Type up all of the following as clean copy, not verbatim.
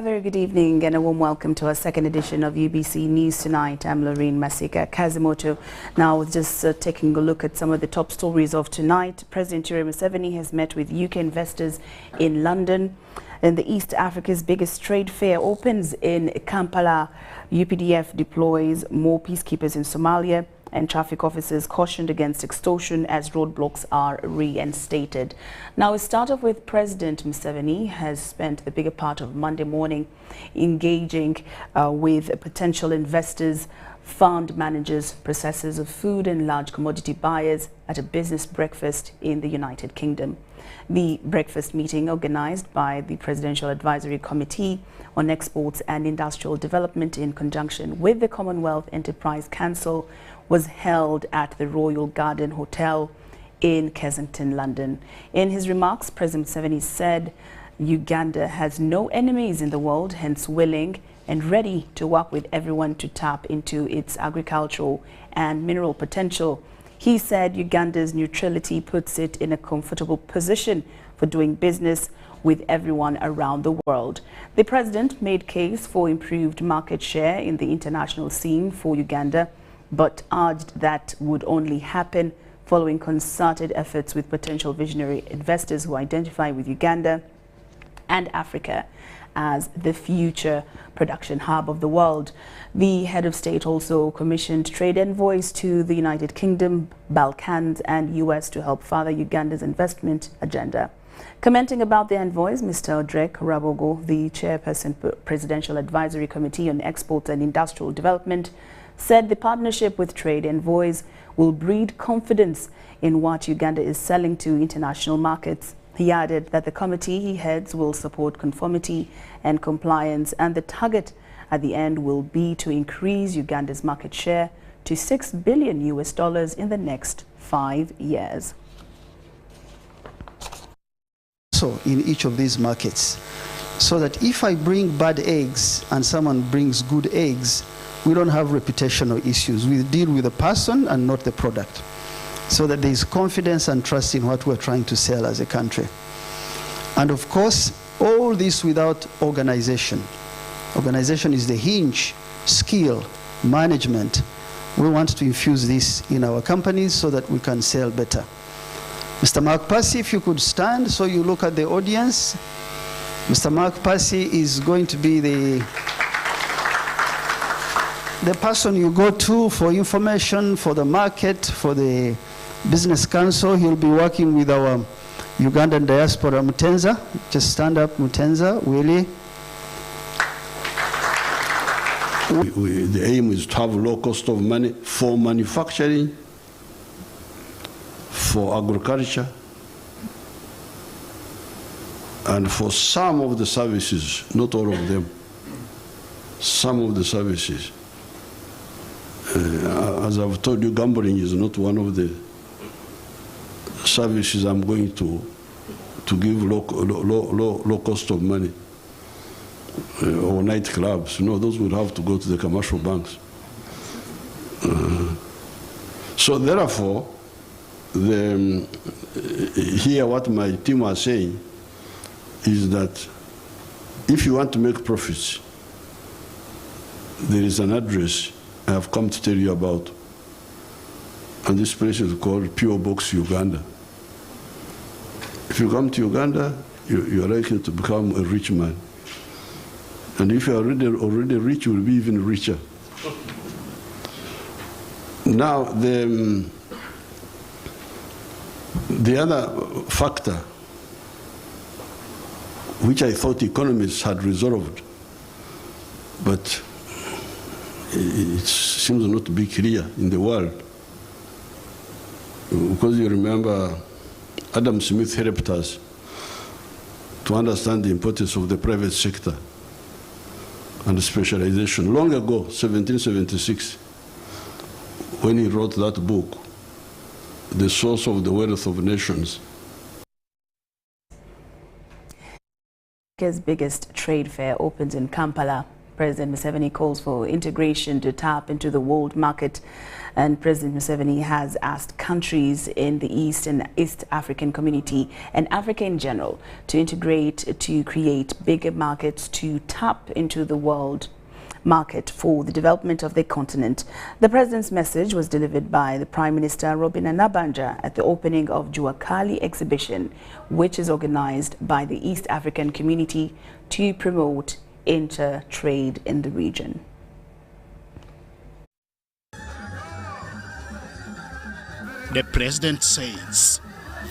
A very good evening and a warm welcome to our second edition of UBC News Tonight. I'm Lauryn Masika Kazimoto. Now, just taking a look at some of the top stories of tonight. President Yoweri Museveni has met with UK investors in London. And the East Africa's biggest trade fair opens in Kampala. UPDF deploys more peacekeepers in Somalia, and traffic officers cautioned against extortion as roadblocks are reinstated. Now, we start off with President Museveni has spent the bigger part of Monday morning engaging with potential investors, fund managers, processors of food and large commodity buyers at a business breakfast in the United Kingdom. The breakfast meeting, organized by the Presidential Advisory Committee on Exports and Industrial Development in conjunction with the Commonwealth Enterprise Council, was held at the Royal Garden Hotel in Kensington, London. In his remarks, President Museveni said Uganda has no enemies in the world, hence willing and ready to work with everyone to tap into its agricultural and mineral potential. He said Uganda's neutrality puts it in a comfortable position for doing business with everyone around the world. The president made case for improved market share in the international scene for Uganda, but urged that would only happen following concerted efforts with potential visionary investors who identify with Uganda and Africa as the future production hub of the world. The head of state also commissioned trade envoys to the United Kingdom, Balkans and US to help further Uganda's investment agenda. Commenting about the envoys, Mr. Drake Rabogo, the chairperson Presidential Advisory Committee on Exports and Industrial Development, said the partnership with trade envoys will breed confidence in what Uganda is selling to international markets. He added that the committee he heads will support conformity and compliance, and the target at the end will be to increase Uganda's market share to $6 billion in the next 5 years. So in each of these markets, so that if I bring bad eggs and someone brings good eggs, we don't have reputational issues. We deal with the person and not the product, so that there is confidence and trust in what we're trying to sell as a country. And of course, all this without organization. Organization is the hinge, skill, management. We want to infuse this in our companies so that we can sell better. Mr. Mark Passy, if you could stand so you look at the audience. Mr. Mark Passy is going to be the person you go to for information, for the market, for the business council. He'll be working with our Ugandan diaspora, Mutenza. Just stand up, Mutenza, Willie. The aim is to have low cost of money for manufacturing, for agriculture, and for some of the services, not all of them, some of the services. As I've told you, gambling is not one of the services I'm going to give low cost of money, or nightclubs. No, those would have to go to the commercial banks. So therefore, here what my team are saying is that if you want to make profits, there is an address I have come to tell you about, and this place is called P.O. Box Uganda. If you come to Uganda, you are likely to become a rich man. And if you are already rich, you will be even richer. Now, the other factor, which I thought economists had resolved, but it seems not to be clear in the world. Because you remember, Adam Smith helped us to understand the importance of the private sector and specialization. Long ago, 1776, when he wrote that book, The Source of the Wealth of Nations. Africa's biggest trade fair opens in Kampala. President Museveni calls for integration to tap into the world market And President Museveni has asked countries in the East and East African community and Africa in general to integrate to create bigger markets to tap into the world market for the development of the continent. The president's message was delivered by the Prime Minister Robin Anabanja at the opening of Juakali exhibition, which is organized by the East African community to promote inter-trade in the region. The president says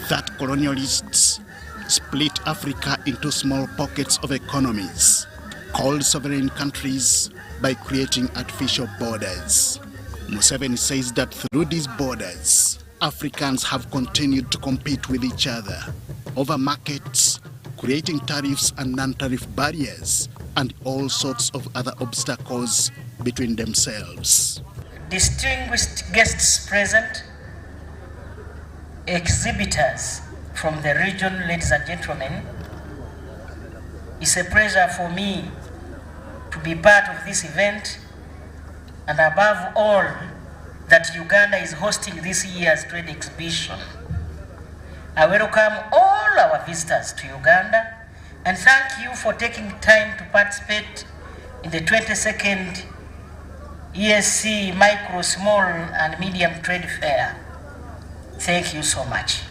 that colonialists split Africa into small pockets of economies called sovereign countries by creating artificial borders. Museveni says that through these borders, Africans have continued to compete with each other over markets, creating tariffs and non-tariff barriers and all sorts of other obstacles between themselves. Distinguished guests present, exhibitors from the region, ladies and gentlemen, it's a pleasure for me to be part of this event, and above all, that Uganda is hosting this year's trade exhibition. I welcome all our visitors to Uganda and thank you for taking time to participate in the 22nd ESC Micro, Small and Medium Trade Fair. Thank you so much.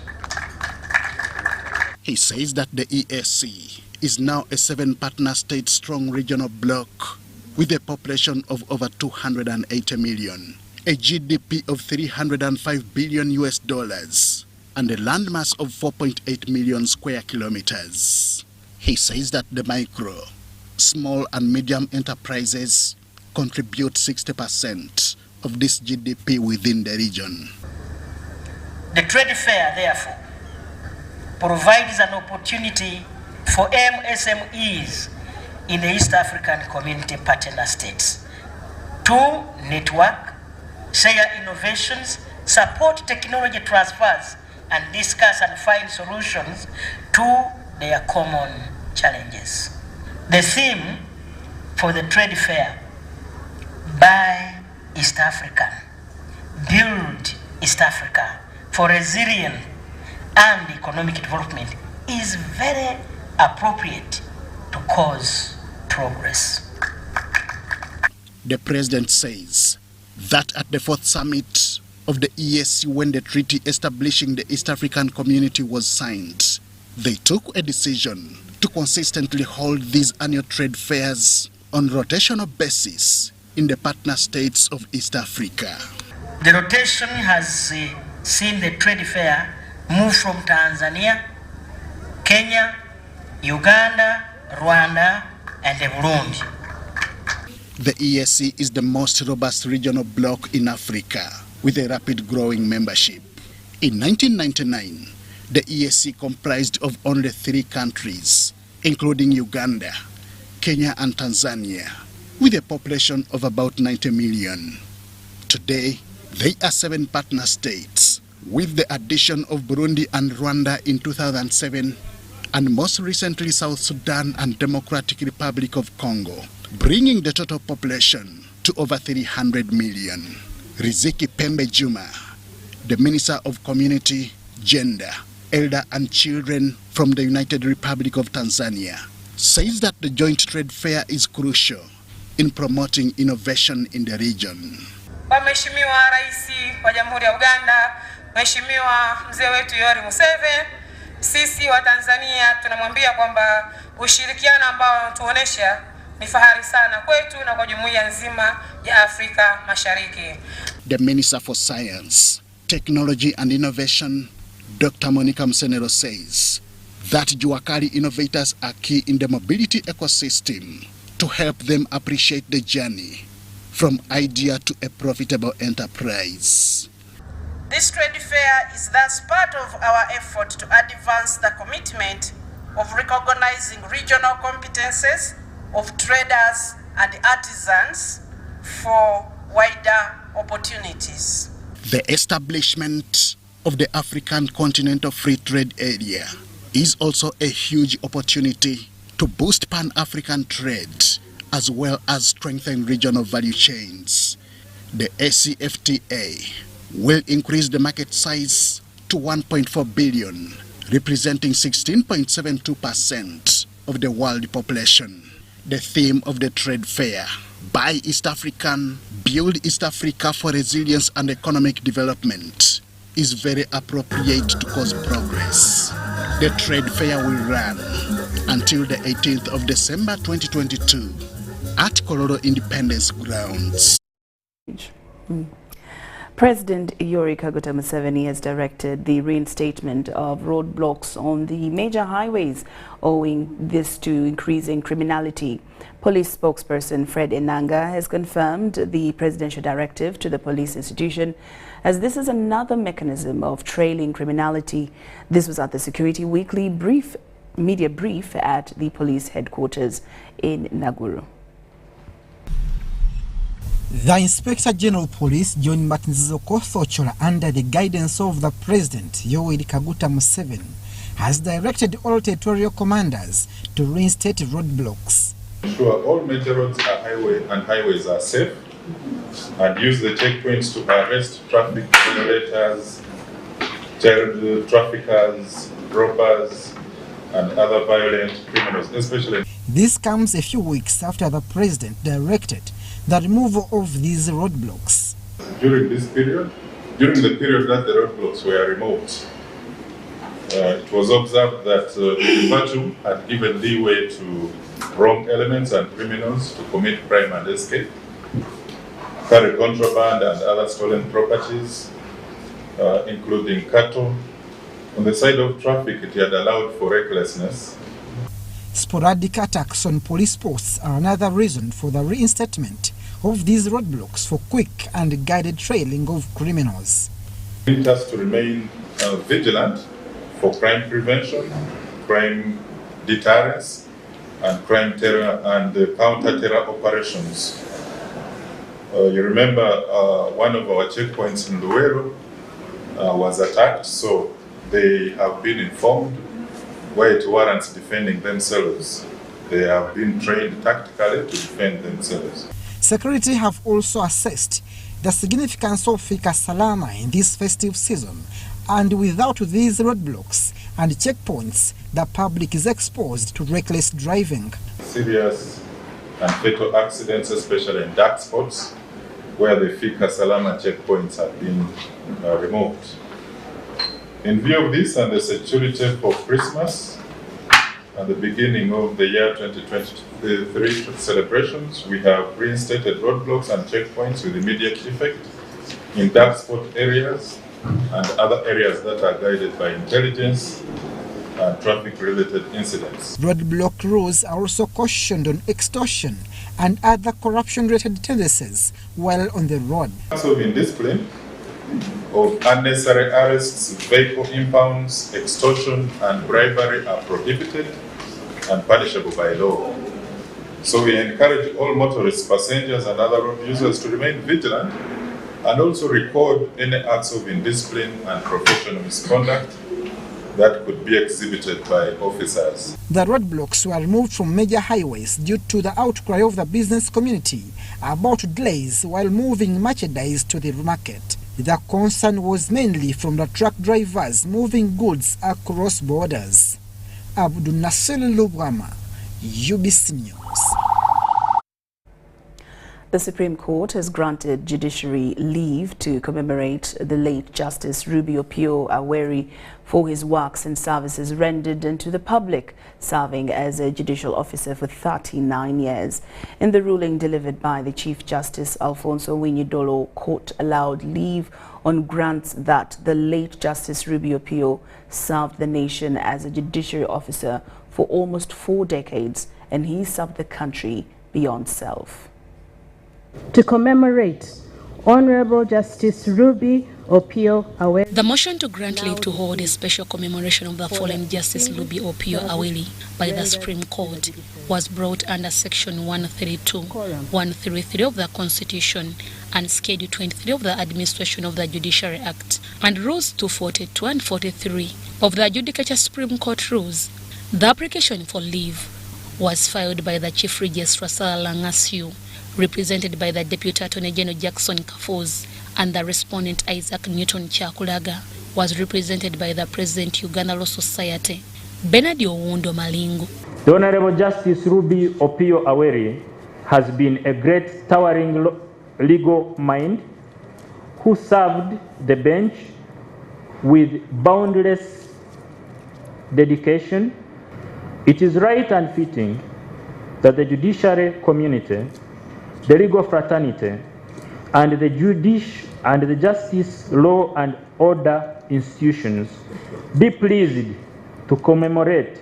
He says that the ESC is now a 7-partner state strong regional bloc with a population of over 280 million, a GDP of $305 billion and a landmass of 4.8 million square kilometers. He says that the micro, small and medium enterprises contribute 60% of this GDP within the region. The trade fair, therefore, provides an opportunity for MSMEs in the East African Community Partner States to network, share innovations, support technology transfers, and discuss and find solutions to their common challenges. The theme for the trade fair, Buy East African, Build East Africa for resilient and economic development, is very appropriate to cause progress. The president says that at the 4th summit of the ESC, when the treaty establishing the East African community was signed, they took a decision to consistently hold these annual trade fairs on rotational basis in the partner states of East Africa. The rotation has seen the trade fair move from Tanzania, Kenya, Uganda, Rwanda, and Burundi. The ESC is the most robust regional bloc in Africa with a rapid growing membership. In 1999, the ESC comprised of only 3 countries, including Uganda, Kenya, and Tanzania, with a population of about 90 million. Today, they are 7 partner states, with the addition of Burundi and Rwanda in 2007, and most recently South Sudan and Democratic Republic of Congo, bringing the total population to over 300 million. Riziki Pembe Juma, the Minister of Community, Gender, Elder and Children from the United Republic of Tanzania, says that the joint trade fair is crucial in promoting innovation in the region. Mheshimiwa Rais wa Jamhuri ya Uganda, Mheshimiwa mzee wetu Yoweri Museveni, sisi wa Tanzania tunamwambia kwamba ushirikiano ambao tuonesha ni fahari sana kwetu na kwa jumuiya nzima ya Afrika Mashariki. The Minister for Science, Technology and Innovation, Dr. Monica Msenero, says that Juakali innovators are key in the mobility ecosystem to help them appreciate the journey from idea to a profitable enterprise. This trade fair is thus part of our effort to advance the commitment of recognizing regional competences of traders and artisans for wider opportunities. The establishment of the African Continental Free Trade Area is also a huge opportunity to boost Pan-African trade as well as strengthen regional value chains. The ACFTA will increase the market size to 1.4 billion, representing 16.72% of the world population. The theme of the trade fair, Buy East African, Build East Africa for Resilience and Economic Development, is very appropriate to cause progress. The trade fair will run until the 18th of December 2022 at Kololo Independence Grounds. President Yoweri Museveni has directed the reinstatement of roadblocks on the major highways, owing this to increasing criminality. Police spokesperson Fred Enanga has confirmed the presidential directive to the police institution, as this is another mechanism of trailing criminality. This was at the Security Weekly media brief at the police headquarters in Naguru. The Inspector General Police, John Matinzoko Thochola, under the guidance of the President, Yoweri Museveni, has directed all territorial commanders to reinstate roadblocks. Ensure all major roads and highways are safe, and use the checkpoints to arrest traffic violators, child traffickers, robbers, and other violent criminals, especially. This comes a few weeks after the President directed the removal of these roadblocks. During the period that the roadblocks were removed, it was observed that the virtue had given leeway to wrong elements and criminals to commit crime and escape, carry contraband and other stolen properties, including cattle. On the side of traffic, it had allowed for recklessness. Sporadic attacks on police posts are another reason for the reinstatement of these roadblocks for quick and guided trailing of criminals. We need us to remain vigilant for crime prevention, crime deterrence, and crime terror and counter-terror operations. You remember one of our checkpoints in Luwero was attacked, so they have been informed where it warrants defending themselves. They have been trained tactically to defend themselves. Security have also assessed the significance of Fika Salama in this festive season, and without these roadblocks and checkpoints, the public is exposed to reckless driving. Serious and fatal accidents, especially in dark spots, where the Fika Salama checkpoints have been removed. In view of this and the security for Christmas and the beginning of the year 2023 celebrations, we have reinstated roadblocks and checkpoints with immediate effect in dark spot areas and other areas that are guided by intelligence and traffic-related incidents. Roadblock rules are also cautioned on extortion and other corruption-related tendencies while on the road. Also, indiscipline of unnecessary arrests, vehicle impounds, extortion, and bribery are prohibited and punishable by law. So we encourage all motorists, passengers, and other road users to remain vigilant and also record any acts of indiscipline and professional misconduct that could be exhibited by officers. The roadblocks were removed from major highways due to the outcry of the business community about delays while moving merchandise to the market. The concern was mainly from the truck drivers moving goods across borders. Abdul Nasser Lubwama, UBC News. The Supreme Court has granted Judiciary leave to commemorate the late Justice Rubio Pio Aweri for his works and services rendered to the public, serving as a judicial officer for 39 years. In the ruling delivered by the Chief Justice Alfonso Winyidolo, court allowed leave on grounds that the late Justice Rubio Pio served the nation as a judiciary officer for almost 4 decades, and he served the country beyond self. To commemorate Honorable Justice Rubio Pio Aweri. The motion to grant leave to hold a special commemoration of the fallen Justice Rubio Pio Aweri by the Supreme Court was brought under Section 132, 133 of the Constitution and Schedule 23 of the Administration of the Judiciary Act and Rules 242 and 43 of the Judicature Supreme Court Rules. The application for leave was filed by the Chief Registrar Sarah Langasio, represented by the Deputy Attorney General Jackson Kafoz, and the respondent Isaac Newton Chakulaga was represented by the President Uganda Law Society, Bernard Owundo Malingo. The Honorable Justice Ruby Opio Aweri has been a great towering legal mind who served the bench with boundless dedication. It is right and fitting that the judiciary community, the legal fraternity, and the justice, law and order institutions be pleased to commemorate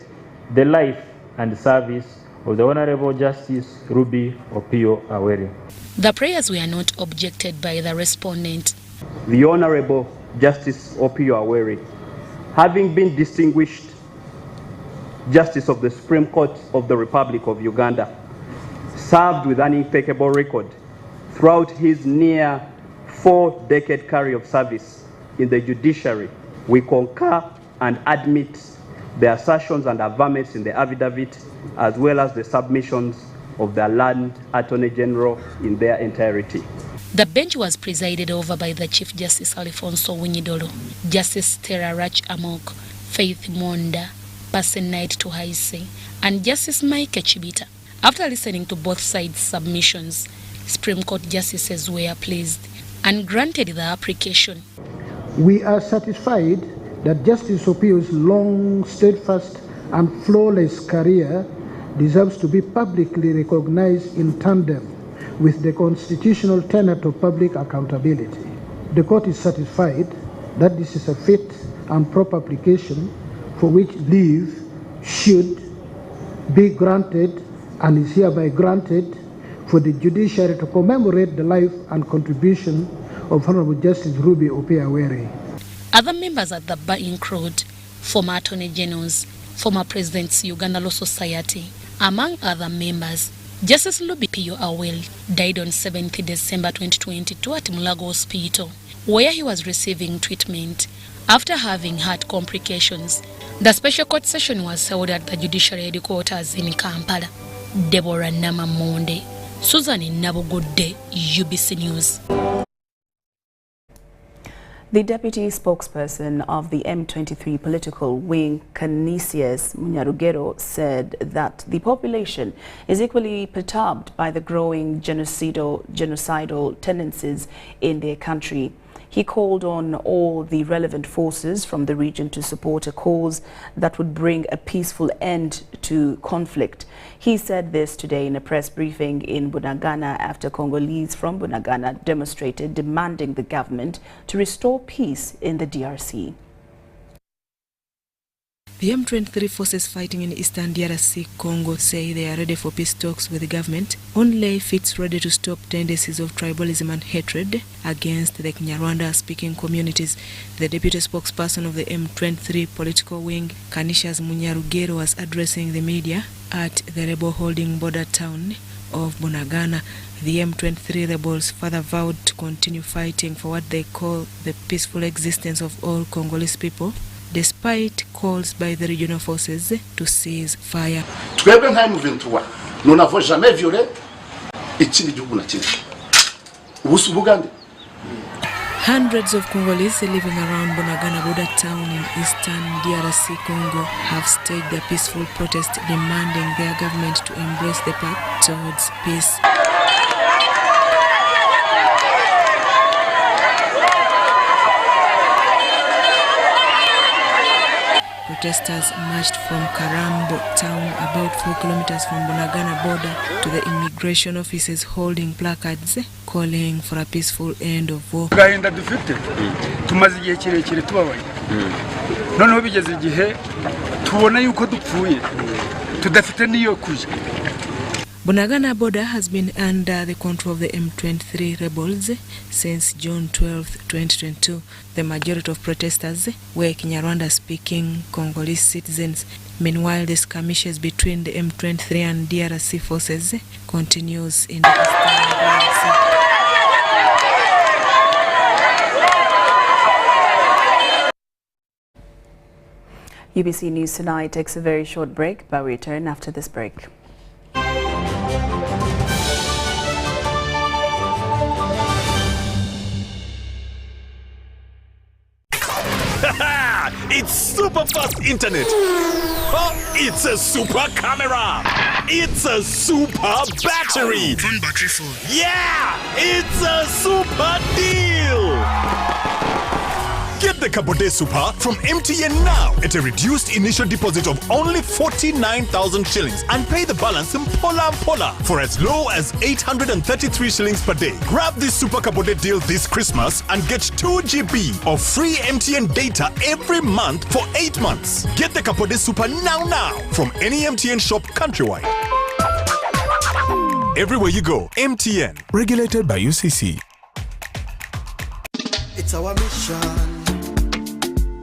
the life and service of the Honorable Justice Ruby Opio Aweri. The prayers were not objected by the respondent. The Honorable Justice Opio Aweri, having been distinguished Justice of the Supreme Court of the Republic of Uganda, served with an impeccable record throughout his near 4-decade career of service in the judiciary. We concur and admit the assertions and affirmatives in the affidavit, as well as the submissions of the Land Attorney General in their entirety. The bench was presided over by the Chief Justice Alfonso Winyidolo, Justice Tera Rach Amok, Faith Monda, Person Knight Tuhaise, and Justice Mike Chibita. After listening to both sides' submissions, Supreme Court justices were pleased and granted the application. We are satisfied that Justice Opio's long, steadfast, and flawless career deserves to be publicly recognized in tandem with the constitutional tenet of public accountability. The court is satisfied that this is a fit and proper application for which leave should be granted and is hereby granted for the judiciary to commemorate the life and contribution of Honorable Justice Ruby Opio Aweri. Other members at the bar include former Attorney Generals, former Presidents Uganda Law Society. Among other members, Justice Ruby Opio Aweri died on 7th December 2022 at Mulago Hospital, where he was receiving treatment after having heart complications. The special court session was held at the Judiciary headquarters in Kampala. Deborah Namamonde, Susan Nabogode, UBC News. The deputy spokesperson of the M23 political wing, Canisius Munyarugero, said that the population is equally perturbed by the growing genocidal tendencies in their country. He called on all the relevant forces from the region to support a cause that would bring a peaceful end to conflict. He said this today in a press briefing in Bunagana after Congolese from Bunagana demonstrated demanding the government to restore peace in the DRC. The M23 forces fighting in eastern DRC Congo say they are ready for peace talks with the government only if it's ready to stop tendencies of tribalism and hatred against the Kinyarwanda-speaking communities. The deputy spokesperson of the M23 political wing, Canisius Munyarugero, was addressing the media at the rebel-holding border town of Bunagana. The M23 rebels further vowed to continue fighting for what they call the peaceful existence of all Congolese people, despite calls by the regional forces to cease fire. Nous n'avons jamais violé Hundreds of Congolese living around Bunagana border town in eastern DRC Congo have staged a peaceful protest demanding their government to embrace the path towards peace. Protesters marched from Karambo town, about 4 kilometers from Bunagana border, to the immigration offices holding placards calling for a peaceful end of war. Bunagana border has been under the control of the M23 rebels since June 12, 2022. The majority of protesters were Kinyarwanda-speaking Congolese citizens. Meanwhile, the skirmishes between the M23 and DRC forces continues in the eastern DRC. UBC News Tonight takes a very short break, but we return after this break. It's super fast internet. Oh, it's a super camera. It's a super battery. Phone battery full. Yeah, it's a super deal. Get the Kabode Super from MTN now at a reduced initial deposit of only 49,000 shillings and pay the balance in Pola for as low as 833 shillings per day. Grab this Super Kabode deal this Christmas and get 2 GB of free MTN data every month for 8 months. Get the Kabode Super now from any MTN shop countrywide. Everywhere you go, MTN. Regulated by UCC. It's our mission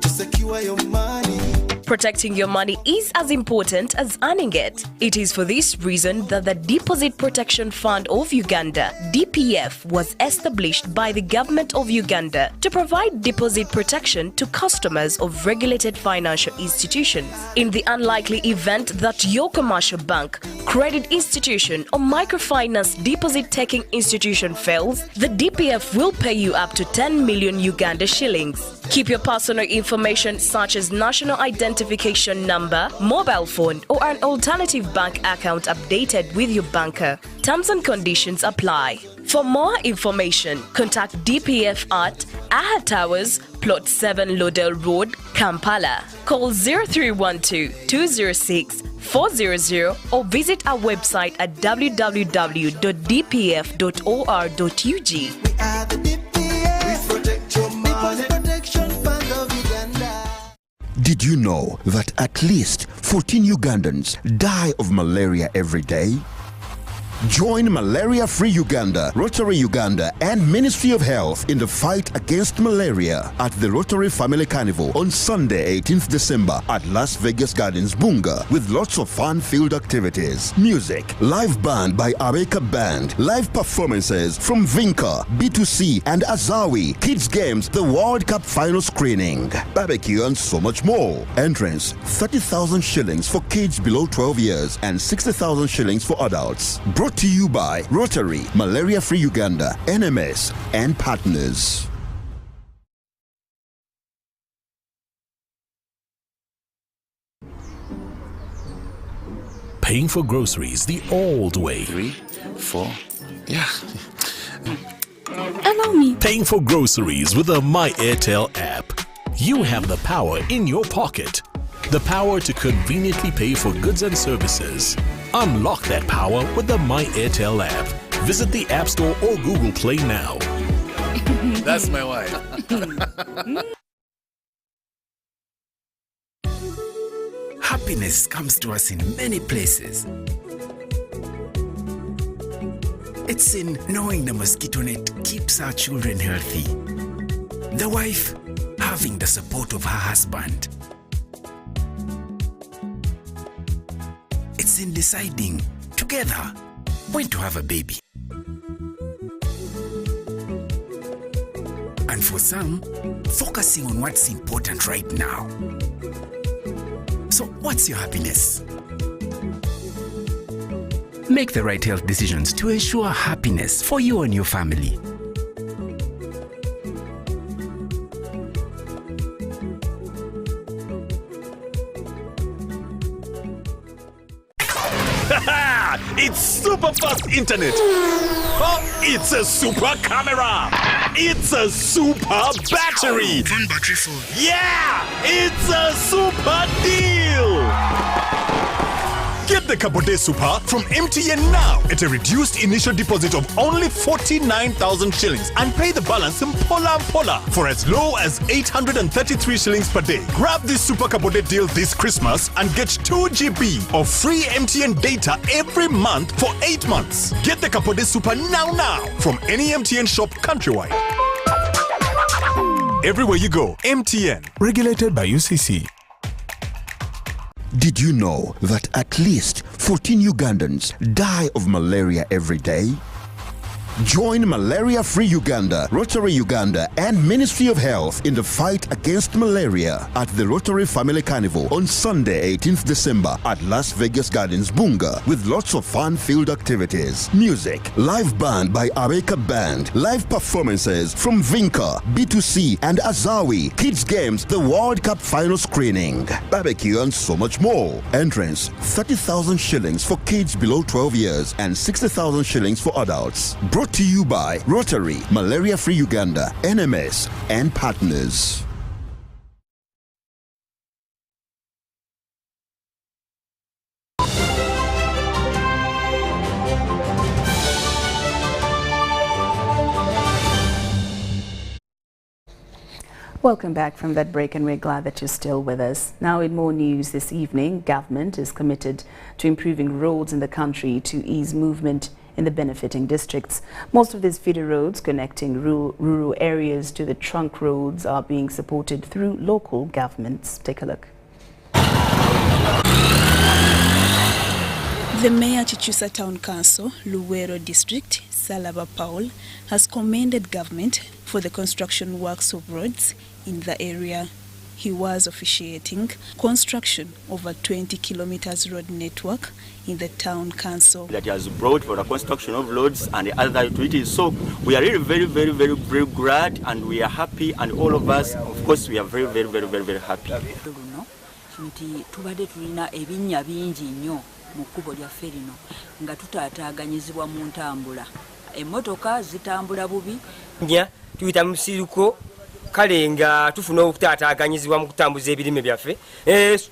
to secure your money. Protecting your money is as important as earning it. It is for this reason that the Deposit Protection Fund of Uganda, DPF, was established by the government of Uganda to provide deposit protection to customers of regulated financial institutions. In the unlikely event that your commercial bank, credit institution, or microfinance deposit-taking institution fails, the DPF will pay you up to 10 million Uganda shillings. Keep your personal information such as national identification number, mobile phone, or an alternative bank account updated with your banker. Terms and conditions apply. For more information, contact DPF at Aha Towers, Plot 7 Lodell Road, Kampala. Call 0312-206-400 or visit our website at www.dpf.or.ug. We are the DPF. We protect your money. Protection Fund of Uganda. Did you know that at least 14 Ugandans die of malaria every day? Join Malaria Free Uganda, Rotary Uganda, and Ministry of Health in the fight against malaria at the Rotary Family Carnival on Sunday, 18th December at Las Vegas Gardens, Bunga, with lots of fun-filled activities, music, live band by Areka Band, live performances from Vinca, B2C, and Azawi, kids games, the World Cup final screening, barbecue, and so much more. Entrance, 30,000 shillings for kids below 12 years and 60,000 shillings for adults. Brought to you by Rotary, Malaria Free Uganda, NMS, and partners. Paying for groceries the old way. 3, 4, yeah. Allow me. Paying for groceries with the My Airtel app. You have the power in your pocket. The power to conveniently pay for goods and services. Unlock that power with the My Airtel app. Visit the App Store or Google Play now. That's my wife. Happiness comes to us in many places. It's in knowing the mosquito net keeps our children healthy. The wife having the support of her husband. It's in deciding together when to have a baby. And for some, focusing on what's important right now. So what's your happiness? Make the right health decisions to ensure happiness for you and your family. It's super fast internet. Oh, it's a super camera. It's a super battery. Phone battery full. Yeah, it's a super deal. Get the Kabode Super from MTN now at a reduced initial deposit of only 49,000 shillings and pay the balance in Pola for as low as 833 shillings per day. Grab this Super Kabode deal this Christmas and get 2 GB of free MTN data every month for 8 months. Get the Kabode Super now from any MTN shop countrywide. Everywhere you go, MTN. Regulated by UCC. Did you know that at least 14 Ugandans die of malaria every day? Join Malaria-Free Uganda, Rotary Uganda, and Ministry of Health in the fight against malaria at the Rotary Family Carnival on Sunday, 18th December at Las Vegas Gardens, Bunga, with lots of fun-filled activities. Music, live band by Areka Band, live performances from Vinca, B2C, and Azawi, kids games, the World Cup final screening, barbecue, and so much more. Entrance, 30,000 shillings for kids below 12 years and 60,000 shillings for adults. Brought to you by Rotary, Malaria Free Uganda, NMS, and partners. Welcome back from that break, and we're glad that you're still with us. Now, in more news this evening, government is committed to improving roads in the country to ease movement in the benefiting districts. Most of these feeder roads connecting rural areas to the trunk roads are being supported through local governments. Take a look. The Mayor Chichusa Town Council, Luwero District, Salaba Paul, has commended government for the construction works of roads in the area. He was officiating construction of a 20 kilometers road network in the town council. That he has brought for the construction of roads and other activities. So we are really very glad, and we are happy, and all of us, of course, we are very happy. Tubadde tulina ebinnya bingi nnyo mu kkubo lyaffe lino nga tutaataaganyizibwa mu ntambula. Emmotoka zitambula bubi. Nya tuyita mu siruko kale nga tufuna okutaataaganyizibwa mu kutambuza ebirime byaffe.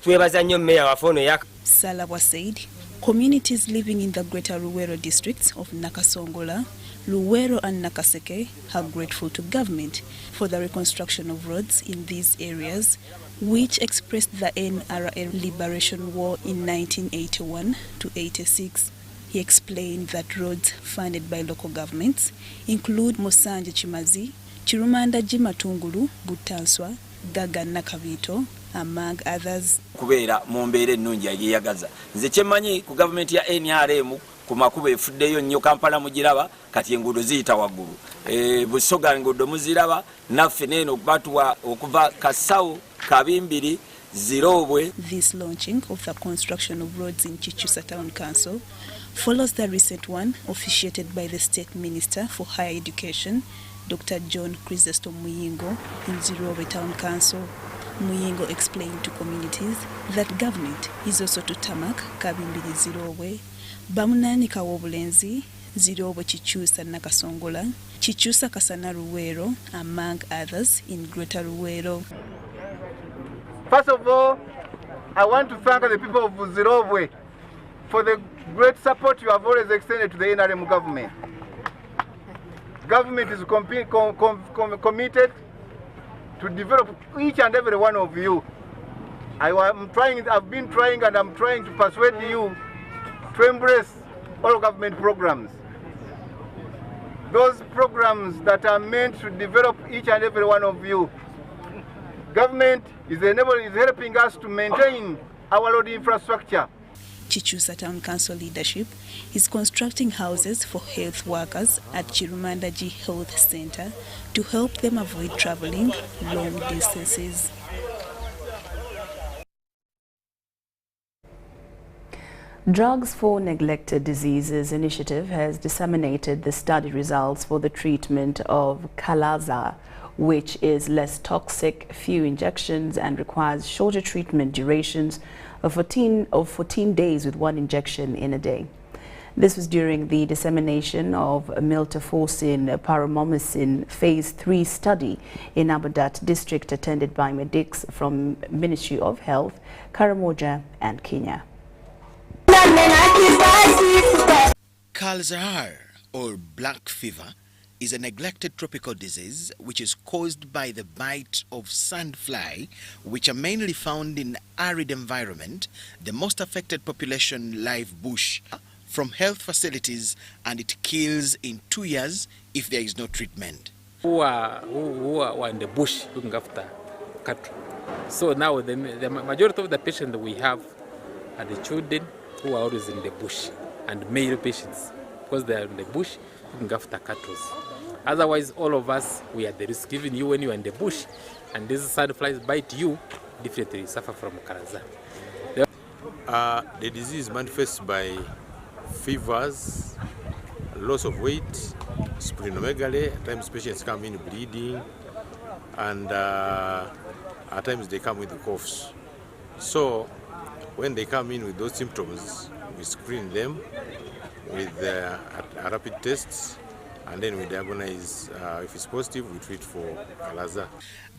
Twebaza nnyo Meya waffe ono yak. Salabwa said communities living in the greater Luwero districts of Nakasongola, Luwero and Nakaseke are grateful to government for the reconstruction of roads in these areas, which expressed the NRL Liberation War in 1981 to 86. He explained that roads funded by local governments include Musanje Chimazi, Chirumanda Jimatungulu, Butanswa, Gaga Nakavito, among others. Kubeera mu mbeera ennungi yagiyagaza. Nze kyemanyi ku gavumenti ya NRM ku makubo efuddeyo nnyo Kampala mugiraba kati enguudo ziyita waggulu. Busoga enguudo muziraba naffe neeno batuwa okuva Kasawo Kabimbiri Zirobwe. This launching of the construction of roads in Chichusa Town Council follows the recent one officiated by the State Minister for Higher Education, Dr. John Chrysostom Muyingo, in Zirobwe Town Council. Muyingo explained to communities that government is also to tarmac Kabimbiri Zirobwe, Bamunani Kawobulenzi, Zirobwe Chichusa Nakasongola, Chichusa Kasana Luwero, among others in Greater Luwero. First of all, I want to thank the people of Zirobwe for the great support you have always extended to the NRM government. Government is committed to develop each and every one of you. I've been trying and I'm trying to persuade you to embrace all government programs. Those programs that are meant to develop each and every one of you. Government is helping us to maintain our road infrastructure. Chichusa Town Council leadership is constructing houses for health workers at Chirumandaji Health Center to help them avoid traveling long distances. Drugs for Neglected Diseases initiative has disseminated the study results for the treatment of Kala-azar, which is less toxic, few injections, and requires shorter treatment durations of 14 days with one injection in a day. This was during the dissemination of miltefosine paramomycin phase 3 study in Abadat district attended by medics from Ministry of Health, Karamoja and Kenya. Kala-azar, or black fever, is a neglected tropical disease which is caused by the bite of sandfly, which are mainly found in arid environment. The most affected population live bush from health facilities, and it kills in 2 years if there is no treatment. Who are in the bush looking after cattle. So now the majority of the patients that we have are the children who are always in the bush, and male patients, because they are in the bush. looking after cattle. Otherwise, all of us, we are at the risk. Even you, when you are in the bush, and these sandflies bite you, definitely you suffer from Kala-azar. The disease manifests by fevers, loss of weight, splenomegaly. At times patients come in bleeding, and at times they come with coughs. So when they come in with those symptoms, we screen them with rapid tests, and then we diagnose. If it's positive, we treat for Kala-azar.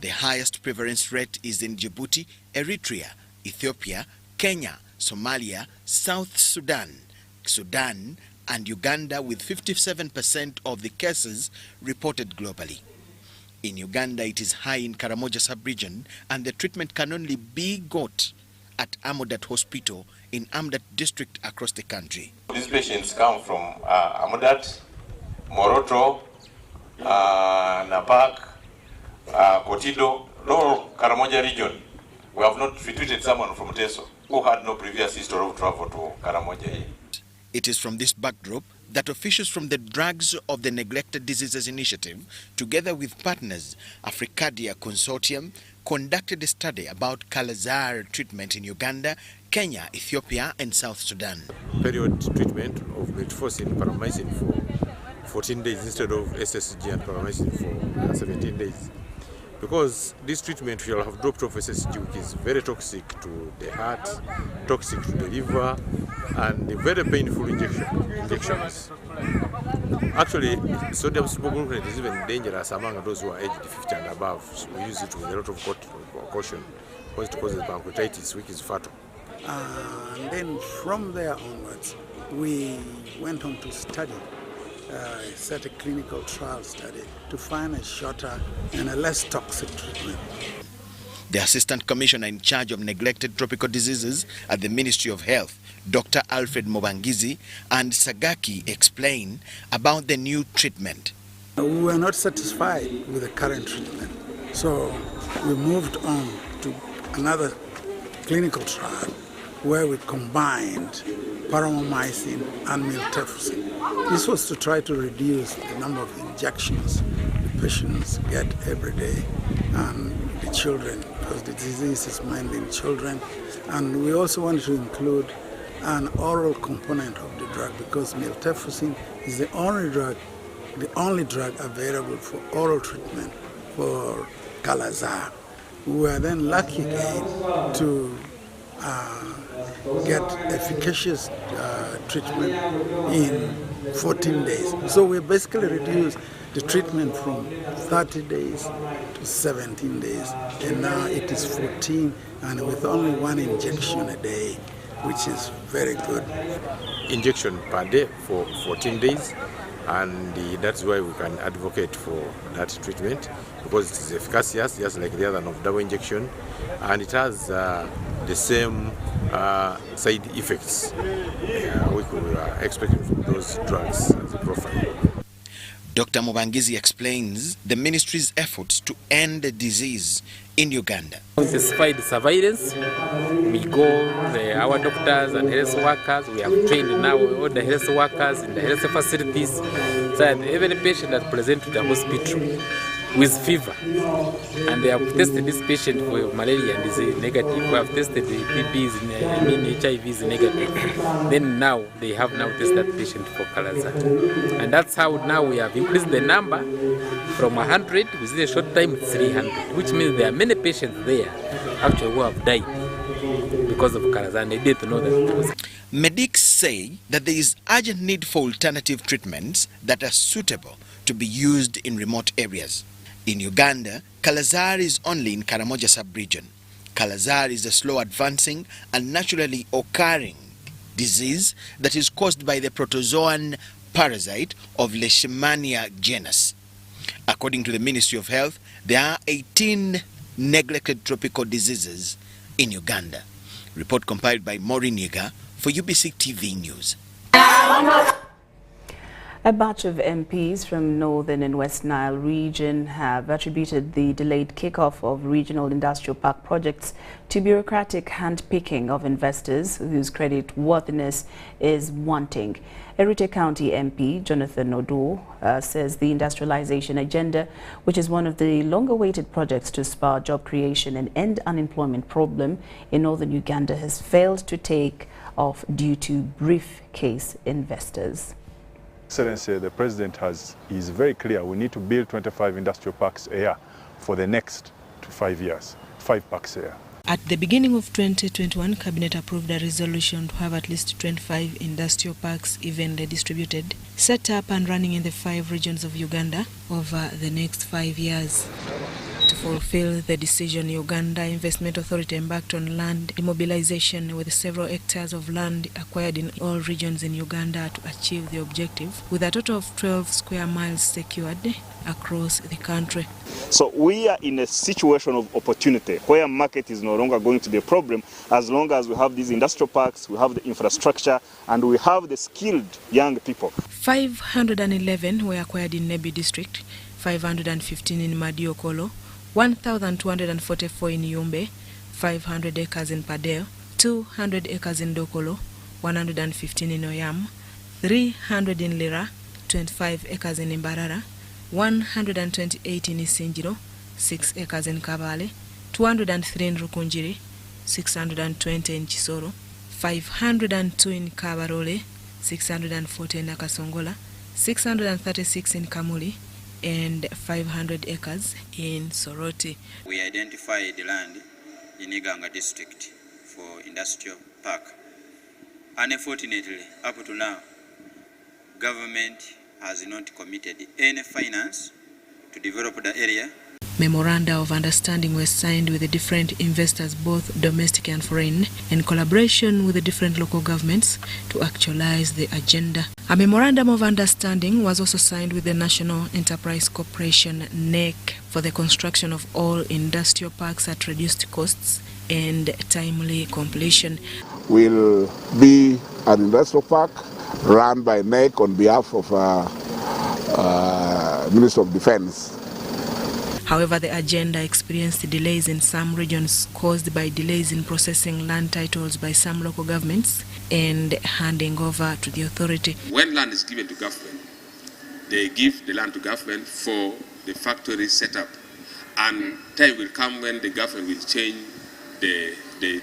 The highest prevalence rate is in Djibouti, Eritrea, Ethiopia, Kenya, Somalia, South Sudan, and Uganda, with 57% of the cases reported globally. In Uganda, it is high in Karamoja sub-region, and the treatment can only be got at Amudat Hospital in Amudat district across the country. These patients come from Amudat, Moroto, Napak, Kotido, no Karamoja region. We have not treated someone from Teso who had no previous history of travel to Karamoja. It is from this backdrop that officials from the Drugs of the Neglected Diseases Initiative, together with partners Africadia Consortium, conducted a study about Kala-azar treatment in Uganda, Kenya, Ethiopia, and South Sudan. Period treatment of metformin paramycin for 14 days instead of SSG and paramycin for 17 days. Because this treatment will have dropped off SSG, which is very toxic to the heart, toxic to the liver, and very painful injections. Actually, sodium supergluconate is even dangerous among those who are aged 50 and above. So we use it with a lot of caution because it causes pancreatitis, which is fatal. And then from there onwards, we went on to study, set a clinical trial study to find a shorter and a less toxic treatment. The Assistant Commissioner in charge of neglected tropical diseases at the Ministry of Health, Dr. Alfred Mobangizi, and Sagaki explain about the new treatment. We were not satisfied with the current treatment, so we moved on to another clinical trial where we combined paramomycin and miltefosine. This was to try to reduce the number of injections the patients get every day, and the children, because the disease is mainly in children. And we also wanted to include an oral component of the drug, because miltefosine is the only drug available for oral treatment for Kala-azar. We were then lucky again to get efficacious treatment in 14 days. So we basically reduced the treatment from 30 days to 17 days, and now it is 14, and with only one injection a day, which is very good. Injection per day for 14 days, and that's why we can advocate for that treatment, because it is efficacious, just like the other of double injection, and it has the same side effects we could expect from those drugs as a profile. Dr. Mobangizi explains the ministry's efforts to end the disease in Uganda. Intensified surveillance, we go, our doctors and health workers, we have trained now all the health workers in the health facilities, so that every patient that presents to the hospital with fever, and they have tested this patient for malaria and is negative, we have tested the HIV is negative, then now they have now tested that patient for Kala-azar. And that's how now we have increased the number from 100 within a short time to 300, which means there are many patients there actually who have died because of Kala-azar, and they didn't know that. Medics say that there is urgent need for alternative treatments that are suitable to be used in remote areas. In Uganda, Kala-azar is only in Karamoja sub-region. Kala-azar is a slow-advancing and naturally occurring disease that is caused by the protozoan parasite of Leishmania genus. According to the Ministry of Health, there are 18 neglected tropical diseases in Uganda. Report compiled by Maureen Yeager for UBC TV News. A batch of MPs from Northern and West Nile region have attributed the delayed kickoff of regional industrial park projects to bureaucratic handpicking of investors whose credit worthiness is wanting. Erite County MP Jonathan Odo says the industrialization agenda, which is one of the long-awaited projects to spur job creation and end unemployment problem in northern Uganda, has failed to take off due to briefcase investors. Excellency, the President is very clear. We need to build 25 industrial parks a year for the next 5 years, 5 parks a year. At the beginning of 2021, Cabinet approved a resolution to have at least 25 industrial parks evenly distributed, set up and running in the 5 regions of Uganda over the next 5 years. To fulfill the decision, Uganda Investment Authority embarked on land immobilization with several hectares of land acquired in all regions in Uganda to achieve the objective, with a total of 12 square miles secured across the country. So we are in a situation of opportunity where market is no longer going to be a problem as long as we have these industrial parks, we have the infrastructure, and we have the skilled young people. 511 were acquired in Nebi district, 515 in Madiokolo, 1,244 in Yumbe, 500 acres in Padeo, 200 acres in Dokolo, 115 in Oyam, 300 in Lira, 25 acres in Imbarara, 128 in Isinjiro, 6 acres in Kabale, 203 in Rukunjiri, 620 in Chisoro, 502 in Kabarole, 640 in Nakasongola, 636 in Kamuli, and 500 acres in Soroti. We identified the land in Iganga district for industrial park. Unfortunately, up to now, government has not committed any finance to develop the area. Memoranda of understanding were signed with the different investors, both domestic and foreign, in collaboration with the different local governments to actualize the agenda. A memorandum of understanding was also signed with the National Enterprise Corporation (NEC) for the construction of all industrial parks at reduced costs and timely completion. Will be an industrial park run by NEC on behalf of Minister of Defense. However, the agenda experienced delays in some regions caused by delays in processing land titles by some local governments and handing over to the authority. When land is given to government, they give the land to government for the factory setup, and time will come when the government will change the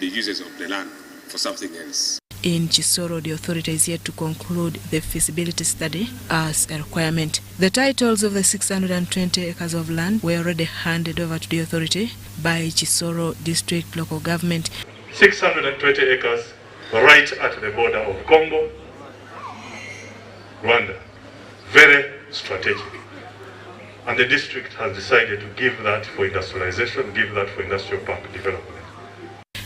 uses of the land for something else. In Chisoro, the authority is yet to conclude the feasibility study as a requirement. The titles of the 620 acres of land were already handed over to the authority by Chisoro District Local Government. 620 acres right at the border of Congo, Rwanda. Very strategic. And the district has decided to give that for industrialization, give that for industrial park development.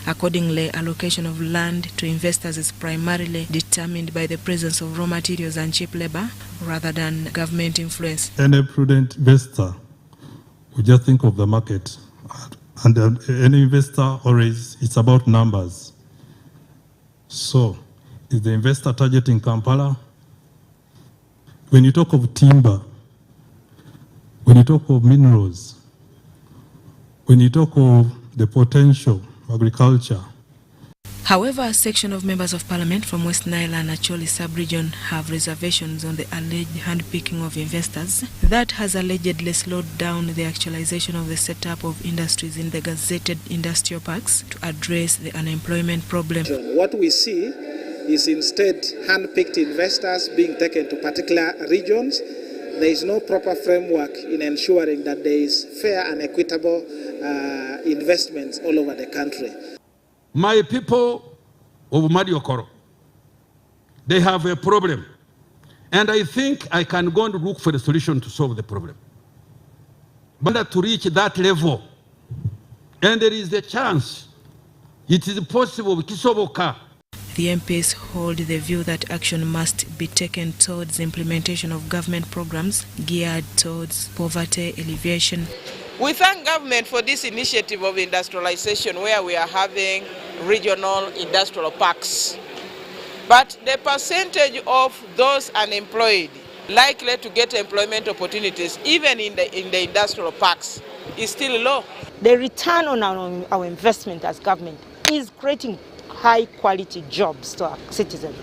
Accordingly, allocation of land to investors is primarily determined by the presence of raw materials and cheap labor rather than government influence. Any prudent investor would just think of the market, and any investor always, it's about numbers. So, is the investor targeting Kampala? When you talk of timber, when you talk of minerals, when you talk of the potential agriculture. However, a section of members of parliament from West Nile and Acholi sub-region have reservations on the alleged handpicking of investors that has allegedly slowed down the actualization of the setup of industries in the gazetted industrial parks to address the unemployment problem. What we see is instead handpicked investors being taken to particular regions. There is no proper framework in ensuring that there is fair and equitable investments all over the country. My people of Madiokoro, they have a problem. And I think I can go and look for a solution to solve the problem. But to reach that level, and there is a chance, it is possible, the MPs hold the view that action must be taken towards the implementation of government programs geared towards poverty alleviation. We thank government for this initiative of industrialization where we are having regional industrial parks. But the percentage of those unemployed likely to get employment opportunities, even in the industrial parks, is still low. The return on our investment as government is creating high quality jobs to our citizens.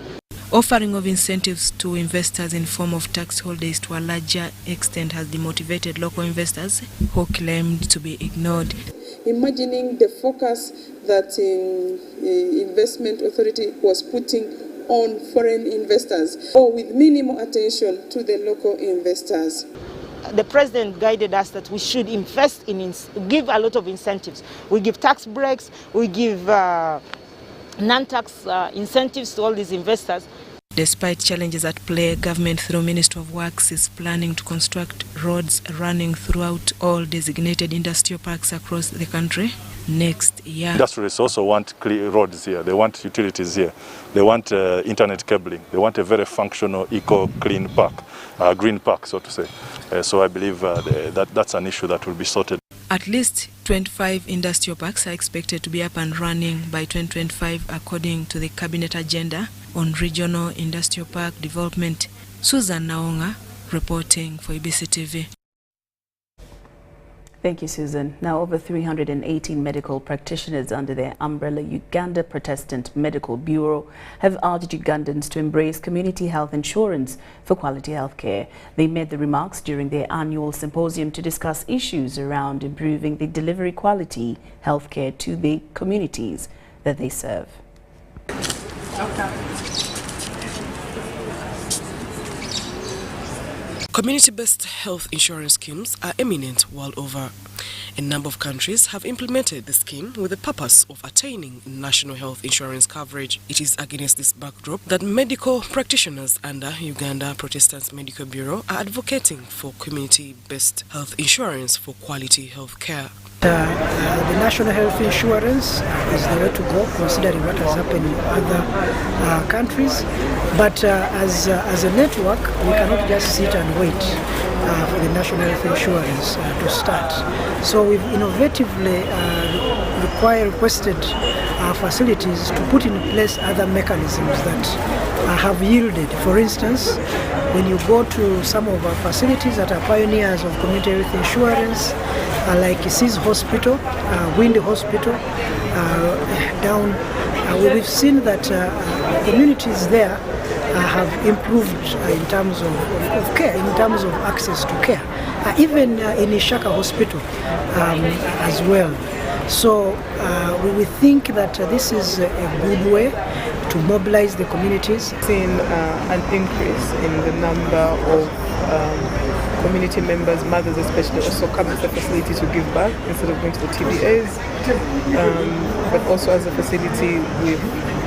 Offering of incentives to investors in form of tax holidays to a larger extent has demotivated local investors who claimed to be ignored. Imagining the focus that investment authority was putting on foreign investors, or with minimal attention to the local investors. The president guided us that we should invest give a lot of incentives. We give tax breaks, we give non-tax incentives to all these investors. Despite challenges at play, government through Ministry of Works is planning to construct roads running throughout all designated industrial parks across the country next year. Industrialists also want clear roads here, they want utilities here, they want internet cabling, they want a very functional eco-clean park, green park, so to say. So I believe that's an issue that will be sorted. At least 25 industrial parks are expected to be up and running by 2025 according to the Cabinet agenda on regional industrial park development. Susan Naonga reporting for UBC TV. Thank you, Susan. Now, over 318 medical practitioners under their umbrella Uganda Protestant Medical Bureau have urged Ugandans to embrace community health insurance for quality health care. They made the remarks during their annual symposium to discuss issues around improving the delivery quality health care to the communities that they serve. Community-based health insurance schemes are eminent world over. A number of countries have implemented the scheme with the purpose of attaining national health insurance coverage. It is against this backdrop that medical practitioners under Uganda Protestant Medical Bureau are advocating for community-based health insurance for quality health care. The national health insurance is the way to go, considering what has happened in other countries. But as a network, we cannot just sit and wait for the national health insurance to start. So we've innovatively requested our facilities to put in place other mechanisms that have yielded. For instance, when you go to some of our facilities that are pioneers of community health insurance, like Seas Hospital, Wind Hospital, we've seen that communities there have improved in terms of care, in terms of access to care, even in Ishaka Hospital as well. So we think that this is a good way to mobilize the communities. We've seen an increase in the number of community members, mothers especially, also come to the facility to give back instead of going to the TBAs. But also as a facility,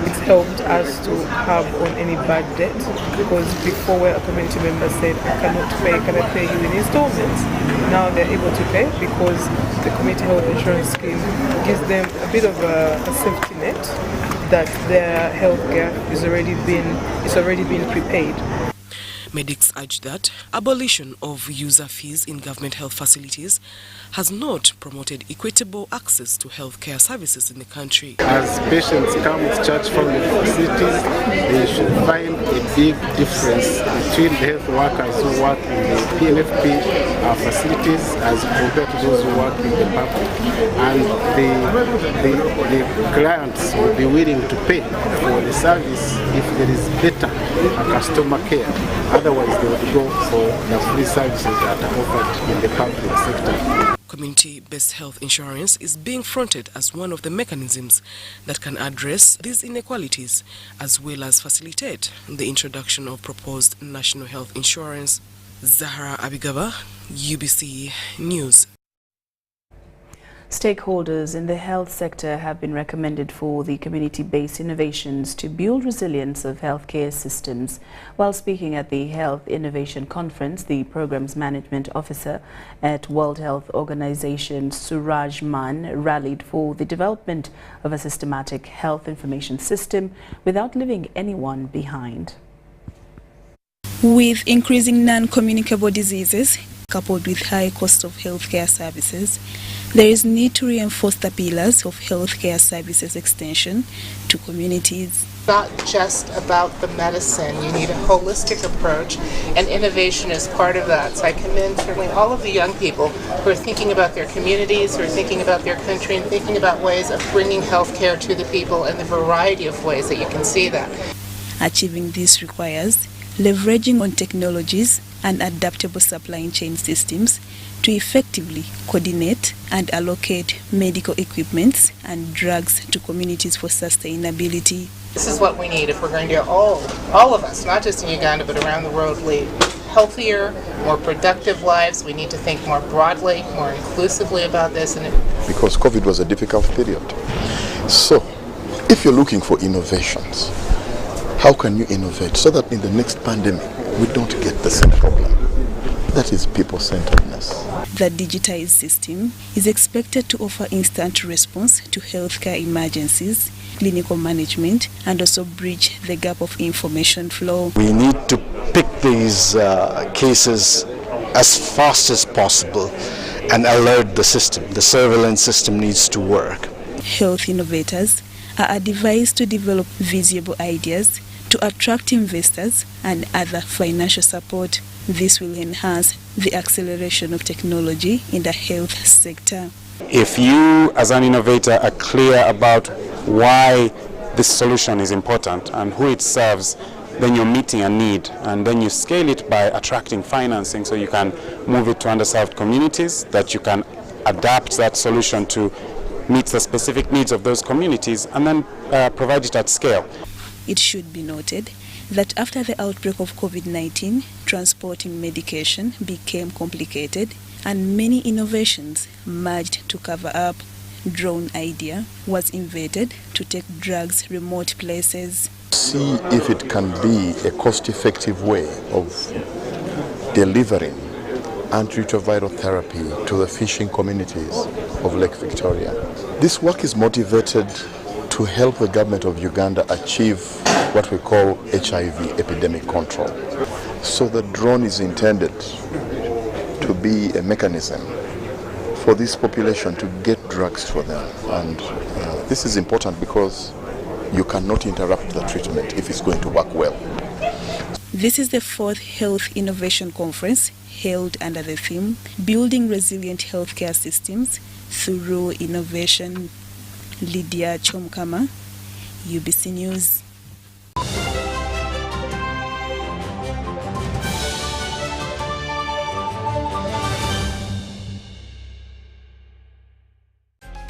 it's helped us to have on any bad debt, because before where a community member said, I cannot pay, can I pay you in installments? Now they're able to pay because the community health insurance scheme gives them a bit of a safety net that their health care is already been prepaid. Medics urge that abolition of user fees in government health facilities has not promoted equitable access to health care services in the country. As patients come with church family facilities, they should find a big difference between the health workers who work in the PNFP facilities as compared to those who work in the public. And the clients will be willing to pay for the service if there is better customer care. Otherwise, they would go for the free services that are offered in the public sector. Community-based health insurance is being fronted as one of the mechanisms that can address these inequalities, as well as facilitate the introduction of proposed national health insurance. Zahra Abigaba, UBC News. Stakeholders in the health sector have been recommended for the community-based innovations to build resilience of healthcare systems. While speaking at the Health Innovation Conference, the Programs Management Officer at World Health Organization, Suraj Man, rallied for the development of a systematic health information system without leaving anyone behind. With increasing non-communicable diseases, Coupled with high cost of healthcare services, there is need to reinforce the pillars of healthcare services extension to communities. Not just about the medicine. You need a holistic approach, and innovation is part of that. So I commend certainly all of the young people who are thinking about their communities, who are thinking about their country, and thinking about ways of bringing healthcare to the people and the variety of ways that you can see that. Achieving this requires leveraging on technologies and adaptable supply chain systems to effectively coordinate and allocate medical equipments and drugs to communities for sustainability. This is what we need if we're going to all of us, not just in Uganda but around the world, lead healthier, more productive lives. We need to think more broadly, more inclusively about this. Because COVID was a difficult period. So, if you're looking for innovations, how can you innovate so that in the next pandemic we don't get the same problem? That is people-centeredness. The digitized system is expected to offer instant response to healthcare emergencies, clinical management, and also bridge the gap of information flow. We need to pick these cases as fast as possible and alert the system. The surveillance system needs to work. Health innovators are advised to develop visible ideas to attract investors and other financial support. This will enhance the acceleration of technology in the health sector. If you, as an innovator, are clear about why this solution is important and who it serves, then you're meeting a need, and then you scale it by attracting financing so you can move it to underserved communities, that you can adapt that solution to meet the specific needs of those communities, and then provide it at scale. It should be noted that after the outbreak of COVID-19, transporting medication became complicated and many innovations merged to cover up. Drone idea was invented to take drugs remote places. See if it can be a cost-effective way of delivering antiretroviral therapy to the fishing communities of Lake Victoria. This work is motivated to help the government of Uganda achieve what we call HIV epidemic control. So the drone is intended to be a mechanism for this population to get drugs for them. And this is important because you cannot interrupt the treatment if it's going to work well. This is the 4th Health Innovation Conference held under the theme Building Resilient Healthcare Systems Through Innovation. Lydia Chomkama, UBC News.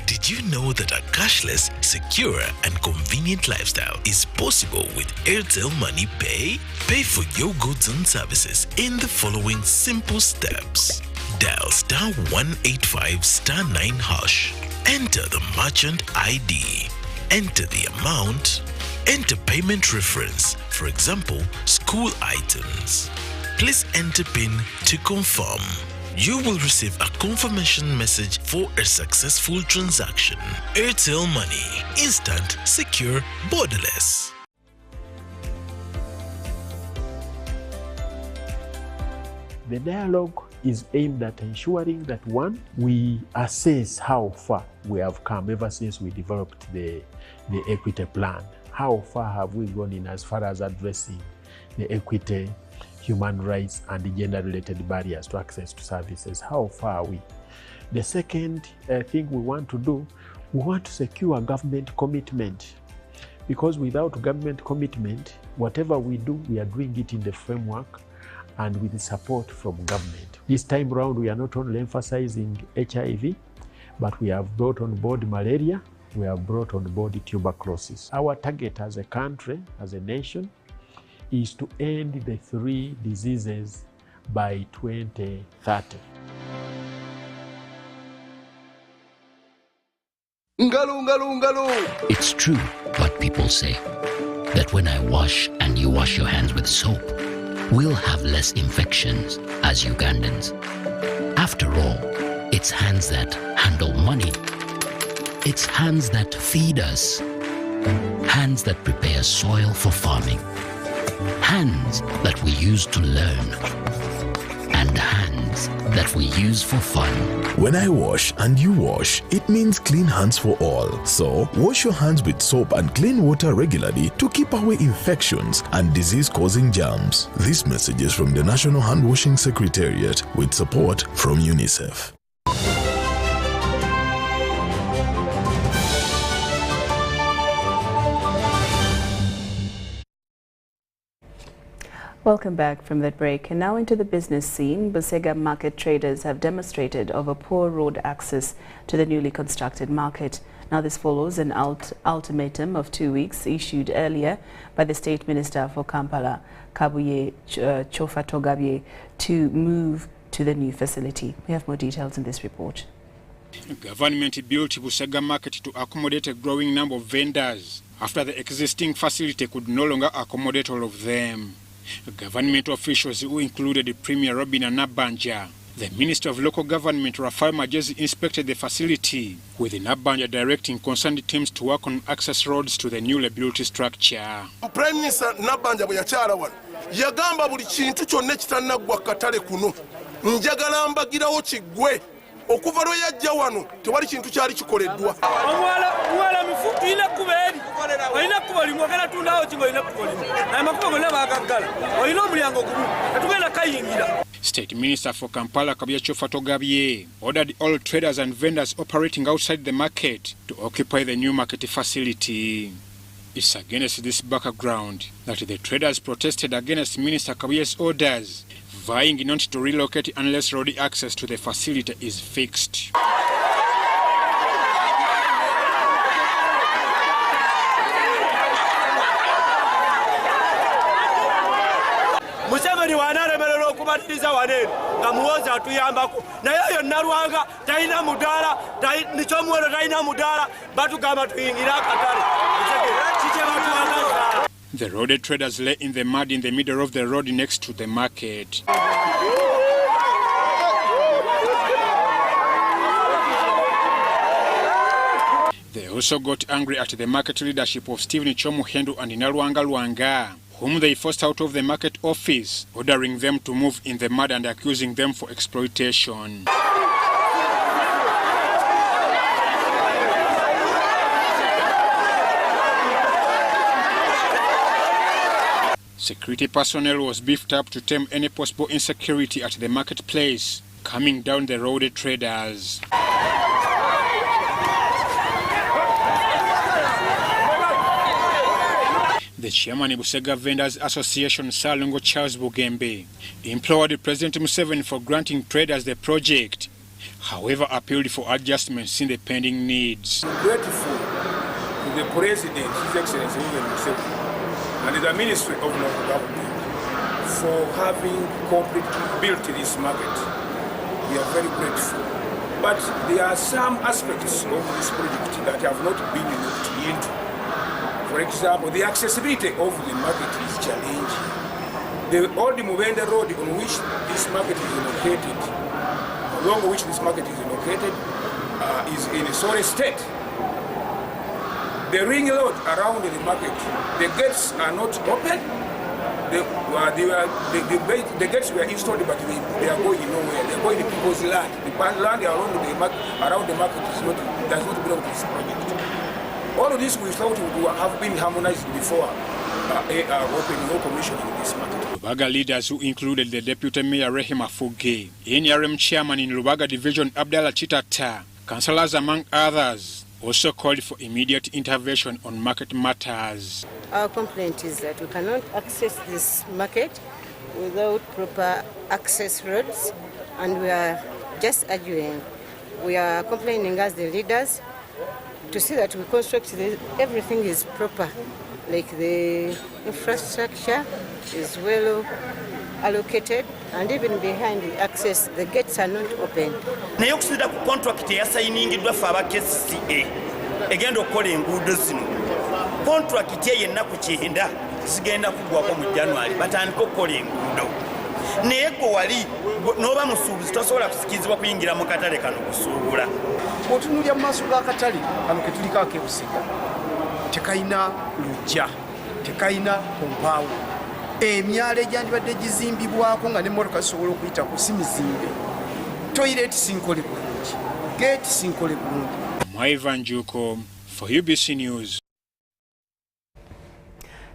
Did you know that a cashless, secure and convenient lifestyle is possible with Airtel Money Pay? Pay for your goods and services in the following simple steps. Dial *185*9#. Enter the merchant ID. Enter the amount. Enter payment reference, for example, school items. Please enter PIN to confirm. You will receive a confirmation message for a successful transaction. Airtel Money. Instant, secure, borderless. The dialogue is aimed at ensuring that, one, we assess how far we have come ever since we developed the equity plan. How far have we gone in as far as addressing the equity, human rights, and the gender-related barriers to access to services? How far are we? The second thing we want to do, we want to secure government commitment. Because without government commitment, whatever we do, we are doing it in the framework and with the support from government. This time round, we are not only emphasizing HIV, but we have brought on board malaria, we have brought on board tuberculosis. Our target as a country, as a nation, is to end the 3 diseases by 2030. It's true what people say, that when I wash and you wash your hands with soap, we'll have less infections as Ugandans. After all, it's hands that handle money. It's hands that feed us. Hands that prepare soil for farming. Hands that we use to learn. And and hands that we use for fun. When I wash and you wash, it means clean hands for all. So, wash your hands with soap and clean water regularly to keep away infections and disease-causing germs. This message is from the National Hand Washing Secretariat with support from UNICEF. Welcome back from that break. And now into the business scene. Busega Market traders have demonstrated over poor road access to the newly constructed market. Now this follows an ultimatum of 2 weeks issued earlier by the State Minister for Kampala, Kabuye Chofatogabye, to move to the new facility. We have more details in this report. Government built Busega Market to accommodate a growing number of vendors after the existing facility could no longer accommodate all of them. Government officials who included the Premier Robin Nabanja, the Minister of Local Government Rafael Majezi inspected the facility, with Nabanja directing concerned teams to work on access roads to the newly built structure. Prime Minister Nabanja bweyachara wano yagamba buli kintu kyonna ekitannagwa katale kuno njagala mbagirawo kiggwe. Okuva lwe yajja wano tewali kintu kyali kikoleddwa. Omwala mifutu ina kubeeri olina kuba limu ogenda tundawo kingo olina kukolera naye makubo gonna baagaggala olina omulyango gumu tetugenda kayingira. State Minister for Kampala Kabuye Chofatogabye ordered all traders and vendors operating outside the market to occupy the new market facility. It's against this background that the traders protested against Minister Kabuye's orders, vying not to relocate unless road access to the facility is fixed. Museveni wanaalemerera okubatiriza waneeno nga muwooza atuyambako naye oyo Nalwanga talina mudaala nikyomuwero talina mudaala batugamba tuyingire akatale kiki batwagaza. The road traders lay in the mud in the middle of the road next to the market. They also got angry at the market leadership of Stephen Chomuhendo and Nalwanga Lwanga, whom they forced out of the market office, ordering them to move in the mud and accusing them for exploitation. Security personnel was beefed up to tame any possible insecurity at the marketplace, coming down the road traders. The chairman of Busega Vendors Association, Salongo Charles Bugembe, implored President Museveni for granting traders the project, however appealed for adjustments in the pending needs. I'm grateful to the President, His Excellency Museveni, and the Ministry of Local Government for having completely built this market. We are very grateful. But there are some aspects of this project that have not been looked into. For example, the accessibility of the market is challenging. The old Mubende Road on which this market is located, along which this market is located, is in a sorry state. The ring road around the market, the gates are not open. The gates were installed, but they are going nowhere. They are going to people's land. The land around the market does not belong to this project. All of this we thought would have been harmonized before opening no commission in this market. Lubaga leaders who included the Deputy Mayor Rehema Fuge, NRM Chairman in Lubaga Division Abdallah Chitata, councillors among others, also called for immediate intervention on market matters. Our complaint is that we cannot access this market without proper access roads, and we are just arguing. We are complaining as the leaders to see that we construct everything is proper, like the infrastructure is well allocated, and even behind the access, the gates are not open. Naye okusinziira ku contract eyasayiningidwa ffe aba KCCA egenda okukola enguudo zino, contract y'ennaku 9 zigenda kuggwako mu January batandika okukola enguudo. Naye gwe wali n'oba musuubuzi tosobola kusikizibwa kuyingira mu katale kano kusuubula. Otunuulira mu maaso g'akatale kano ke tuliko ak'e Busega tekayina lujja, tekayina kompaawo, emyala egyandibadde gizimbibwako nga n'emmotoka zisobola okuyita ku si mizimbe, toyireti sinkole bulungi, geeti sinkole bulungi. Mwaivan Juko for UBC News.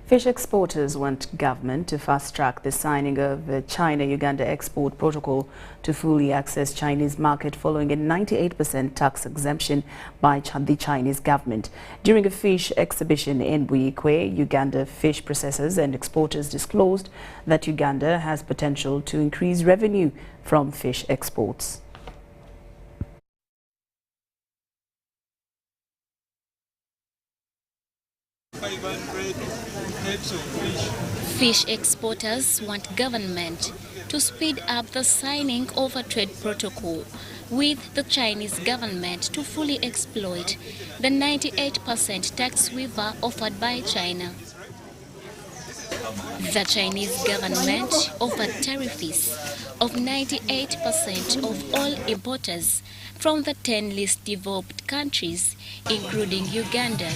Fish exporters want government to fast-track the signing of the China-Uganda export protocol to fully access Chinese market following a 98% tax exemption by the Chinese government. During a fish exhibition in Buikwe, Uganda fish processors and exporters disclosed that Uganda has potential to increase revenue from fish exports. Fish exporters want government to speed up the signing of a trade protocol with the Chinese government to fully exploit the 98% tax waiver offered by China. The Chinese government offered tariffs of 98% of all importers from the 10 least developed countries, including Uganda,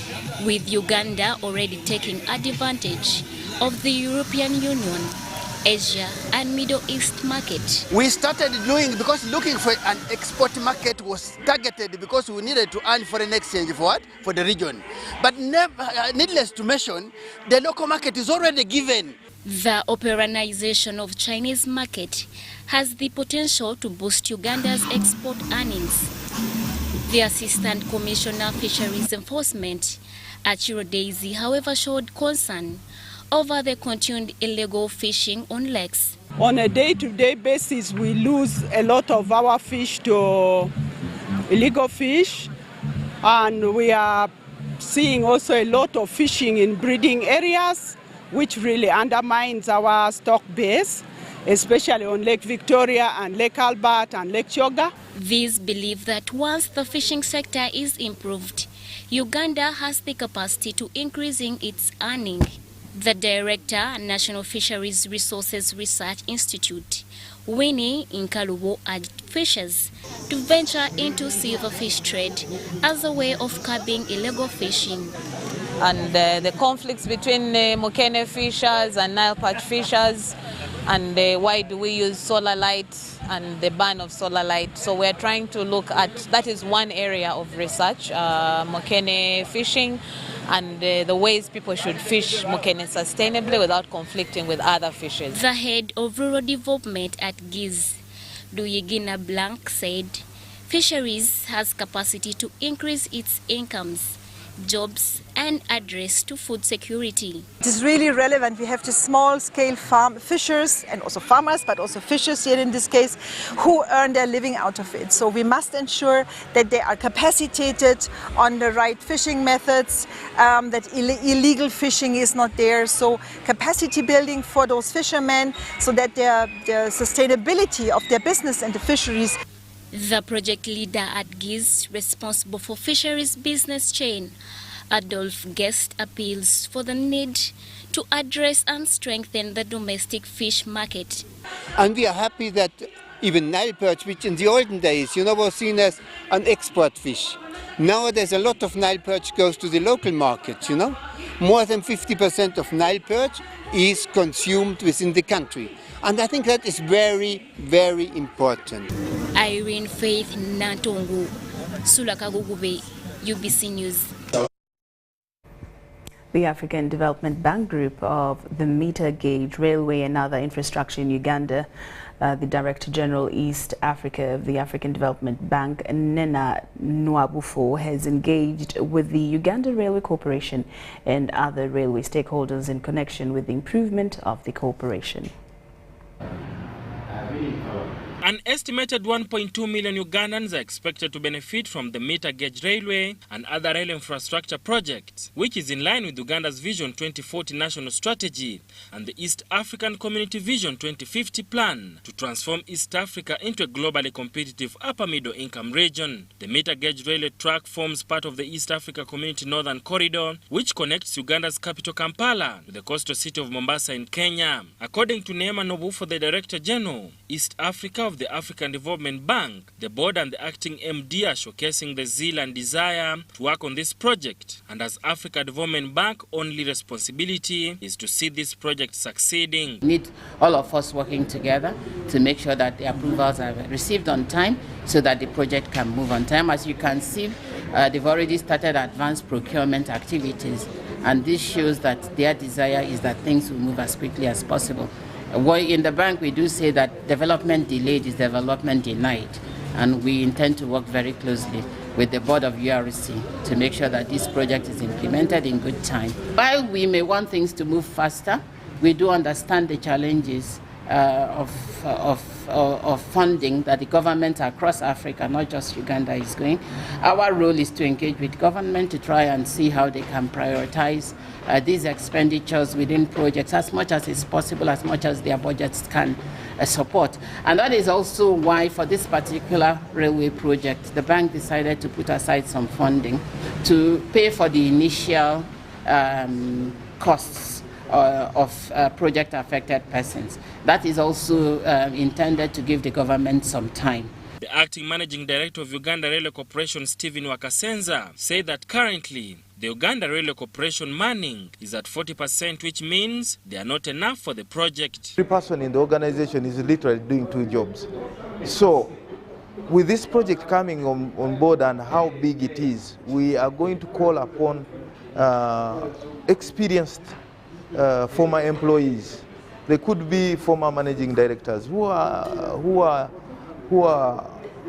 with Uganda already taking advantage of the European Union, Asia and Middle East market. We started doing because looking for an export market was targeted because we needed to earn foreign exchange for what? For the region. But needless to mention, the local market is already given. The operation of Chinese market has the potential to boost Uganda's export earnings. The Assistant Commissioner Fisheries Enforcement, Achiro Daisy, however, showed concern over the continued illegal fishing on lakes. On a day-to-day basis, we lose a lot of our fish to illegal fish, and we are seeing also a lot of fishing in breeding areas, which really undermines our stock base, especially on Lake Victoria and Lake Albert and Lake Choga. These believe that once the fishing sector is improved, Uganda has the capacity to increasing its earning. The director, National Fisheries Resources Research Institute, Winnie Inkalubo, urged fishers to venture into silverfish trade as a way of curbing illegal fishing. And the conflicts between Mokene fishers and Nile perch fishers, and why do we use solar light and the ban of solar light. So we're trying to look at, that is one area of research, Mokene fishing, and the ways people should fish Mokene sustainably without conflicting with other fishes. The head of rural development at Giz, Duyigina Blanc, said fisheries has capacity to increase its incomes, jobs and address to food security. It is really relevant. We have the small-scale fishers and also farmers, but also fishers here in this case, who earn their living out of it. So we must ensure that they are capacitated on the right fishing methods, that illegal fishing is not there. So capacity building for those fishermen so that the sustainability of their business and the fisheries. The project leader at Giz, responsible for fisheries business chain, Adolf Guest, appeals for the need to address and strengthen the domestic fish market. And we are happy that even Nile perch, which in the olden days, was seen as an export fish. Nowadays, a lot of Nile perch goes to the local market, More than 50% of Nile perch is consumed within the country. And I think that is very, very important. Irene Faith Nantongu, Sulakagugube, UBC News. The African Development Bank Group of the Meter Gauge Railway and other infrastructure in Uganda, the Director General East Africa of the African Development Bank, Nena Nwabufo, has engaged with the Uganda Railway Corporation and other railway stakeholders in connection with the improvement of the corporation. An estimated 1.2 million Ugandans are expected to benefit from the meter gauge railway and other rail infrastructure projects, which is in line with Uganda's Vision 2040 national strategy and the East African Community Vision 2050 plan to transform East Africa into a globally competitive upper middle income region. The meter gauge railway track forms part of the East Africa Community Northern Corridor, which connects Uganda's capital Kampala with the coastal city of Mombasa in Kenya. According to Neema Nwabufo, the Director General, East Africa of of the African Development Bank, the board and the acting MD are showcasing the zeal and desire to work on this project. And as Africa Development Bank, only responsibility is to see this project succeeding. We need all of us working together to make sure that the approvals are received on time so that the project can move on time. As you can see, they've already started advanced procurement activities, and this shows that their desire is that things will move as quickly as possible. In the bank, we do say that development delayed is development denied, and we intend to work very closely with the board of URC to make sure that this project is implemented in good time. While we may want things to move faster, we do understand the challenges of funding that the government across Africa, not just Uganda, is going. Our role is to engage with government to try and see how they can prioritize these expenditures within projects as much as is possible, as much as their budgets can support. And that is also why for this particular railway project, the bank decided to put aside some funding to pay for the initial costs of project-affected persons. That is also intended to give the government some time. The acting managing director of Uganda Railway Corporation, Stephen Wakasenza, said that currently the Uganda Railway Corporation manning is at 40%, which means they are not enough for the project. Every person in the organization is literally doing two jobs. So with this project coming on board and how big it is, we are going to call upon experienced former employees. They could be former managing directors who are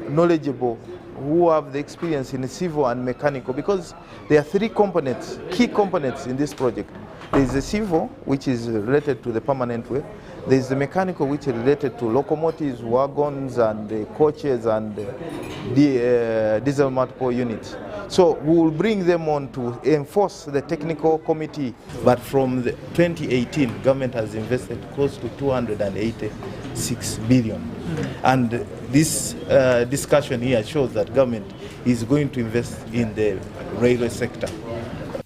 knowledgeable, who have the experience in civil and mechanical, because there are three components, key components in this project. There is the civil, which is related to the permanent way. There is the mechanical, which is related to locomotives, wagons, and coaches, and the diesel multiple units. So we will bring them on to enforce the technical committee. But from 2018, government has invested close to 286 billion. And this discussion here shows that government is going to invest in the railway sector.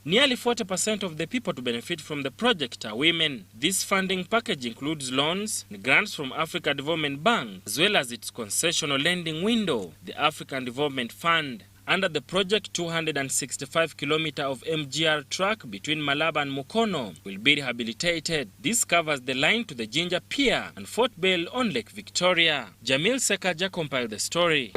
Nearly 40% of the people to benefit from the project are women. This funding package includes loans and grants from Africa Development Bank, as well as its concessional lending window, the African Development Fund. Under the project, 265 kilometers of MGR track between Malaba and Mukono will be rehabilitated. This covers the line to the Jinja Pier and Fort Bell on Lake Victoria. Jamil Sekaja compiled the story.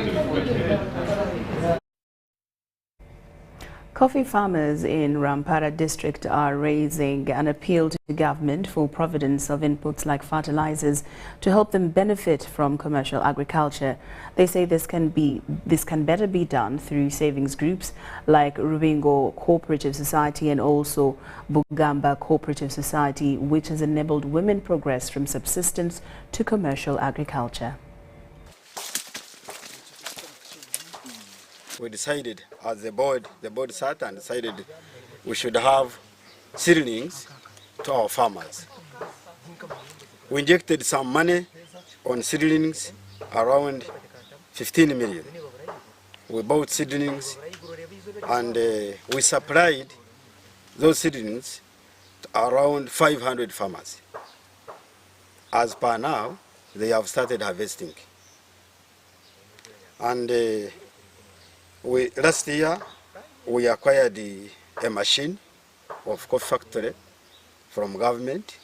Coffee farmers in Rampara district are raising an appeal to the government for providence of inputs like fertilizers to help them benefit from commercial agriculture. They say this can better be done through savings groups like Rubingo Cooperative Society and also Bugamba Cooperative Society, which has enabled women progress from subsistence to commercial agriculture. We decided as the board sat and decided we should have seedlings to our farmers. We injected some money on seedlings, around 15 million. We bought seedlings and we supplied those seedlings to around 500 farmers. As per now, they have started harvesting. And last year, we acquired a machine of coffee factory from government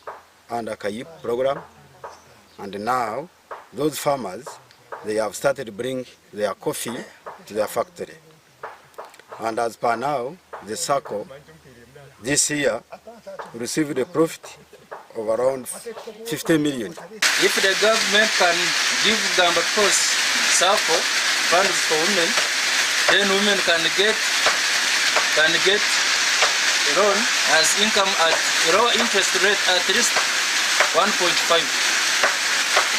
under KAYIP program. And now, those farmers, they have started to bring their coffee to their factory. And as per now, the circle this year received a profit of around 50 million. If the government can give Gamba Coast circle funds for women, then women can get loan as income at low interest rate at least 1.5.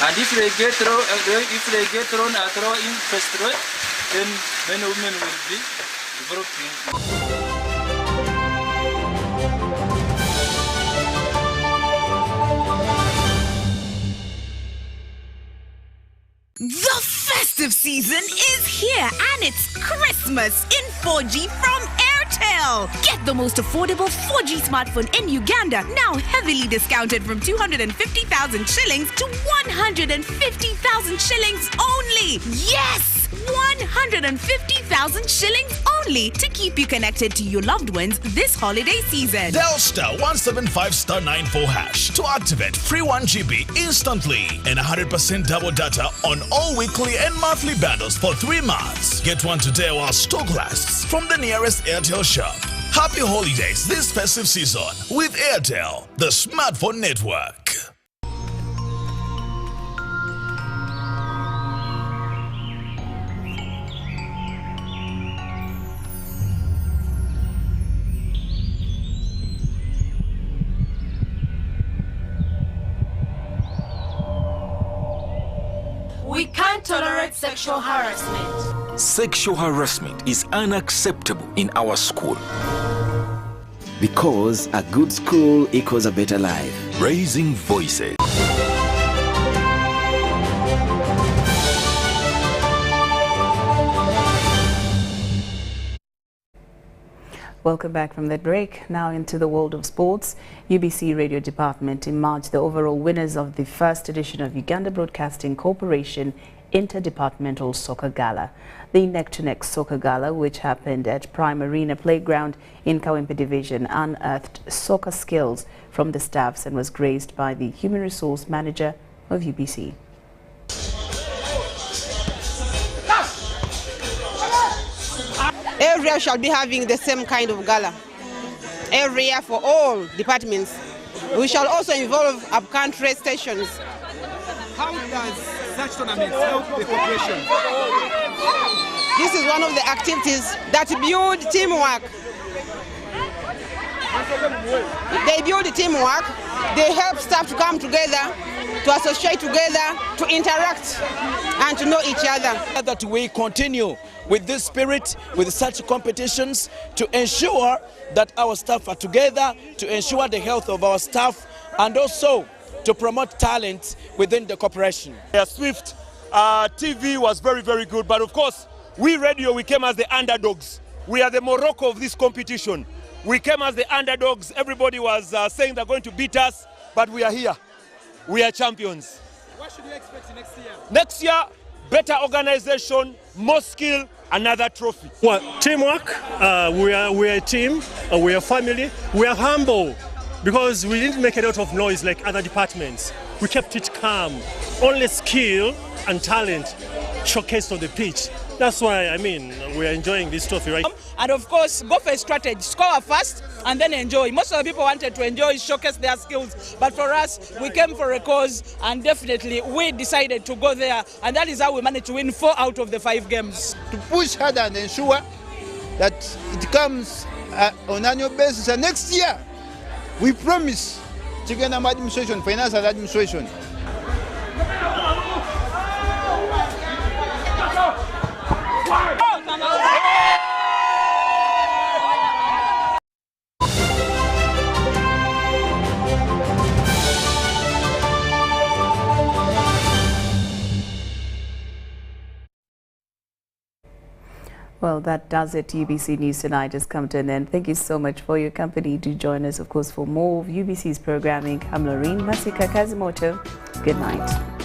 And if they get loan at low interest rate, then many women will be developing. The festive season is here and it's Christmas in 4G from Airtel. Airtel. Get the most affordable 4G smartphone in Uganda, now heavily discounted from 250,000 shillings to 150,000 shillings only. Yes! 150,000 shillings only to keep you connected to your loved ones this holiday season. Dial *175*94# to activate free 1 GB instantly and 100% double data on all weekly and monthly bundles for 3 months. Get one today while stock lasts from the nearest Airtel shop. Happy holidays this festive season with Airtel, the smartphone network. We can't tolerate sexual harassment. Sexual harassment is unacceptable in our school. Because a good school equals a better life. Raising voices. Welcome back from that break. Now into the world of sports. UBC Radio Department emerged the overall winners of the first edition of Uganda Broadcasting Corporation Interdepartmental Soccer Gala. The neck-to-neck soccer gala, which happened at Prime Arena Playground in Kawempe Division, unearthed soccer skills from the staffs and was graced by the Human Resource Manager of UBC. Every year shall be having the same kind of gala. Every year for all departments. We shall also involve up-country stations. How does such tournaments help the corporation? This is one of the activities that build teamwork. They build teamwork, they help staff to come together, to associate together, to interact and to know each other. That we continue with this spirit, with such competitions, to ensure that our staff are together, to ensure the health of our staff, and also to promote talent within the corporation. Swift TV was very, very good, but of course, we radio, we came as the underdogs. We are the Morocco of this competition. We came as the underdogs. Everybody was saying they're going to beat us, but we are here. We are champions. What should you expect next year? Next year, better organization, more skill, another trophy. Well, teamwork, we are a team, we are family, we are humble because we didn't make a lot of noise like other departments. We kept it calm. Only skill and talent showcased on the pitch. That's why, I mean, we are enjoying this trophy, right? And of course, go for a strategy, score first and then enjoy. Most of the people wanted to enjoy, showcase their skills, but for us, we came for a cause and definitely we decided to go there, and that is how we managed to win 4 out of the 5 games. To push hard and ensure that it comes on annual basis, and next year, we promise Chicken Administration, Finance and Administration, Well, that does it. UBC News Tonight has come to an end. Thank you so much for your company. Do join us, of course, for more of UBC's programming. I'm Lauryn Masika Kazimoto. Good night.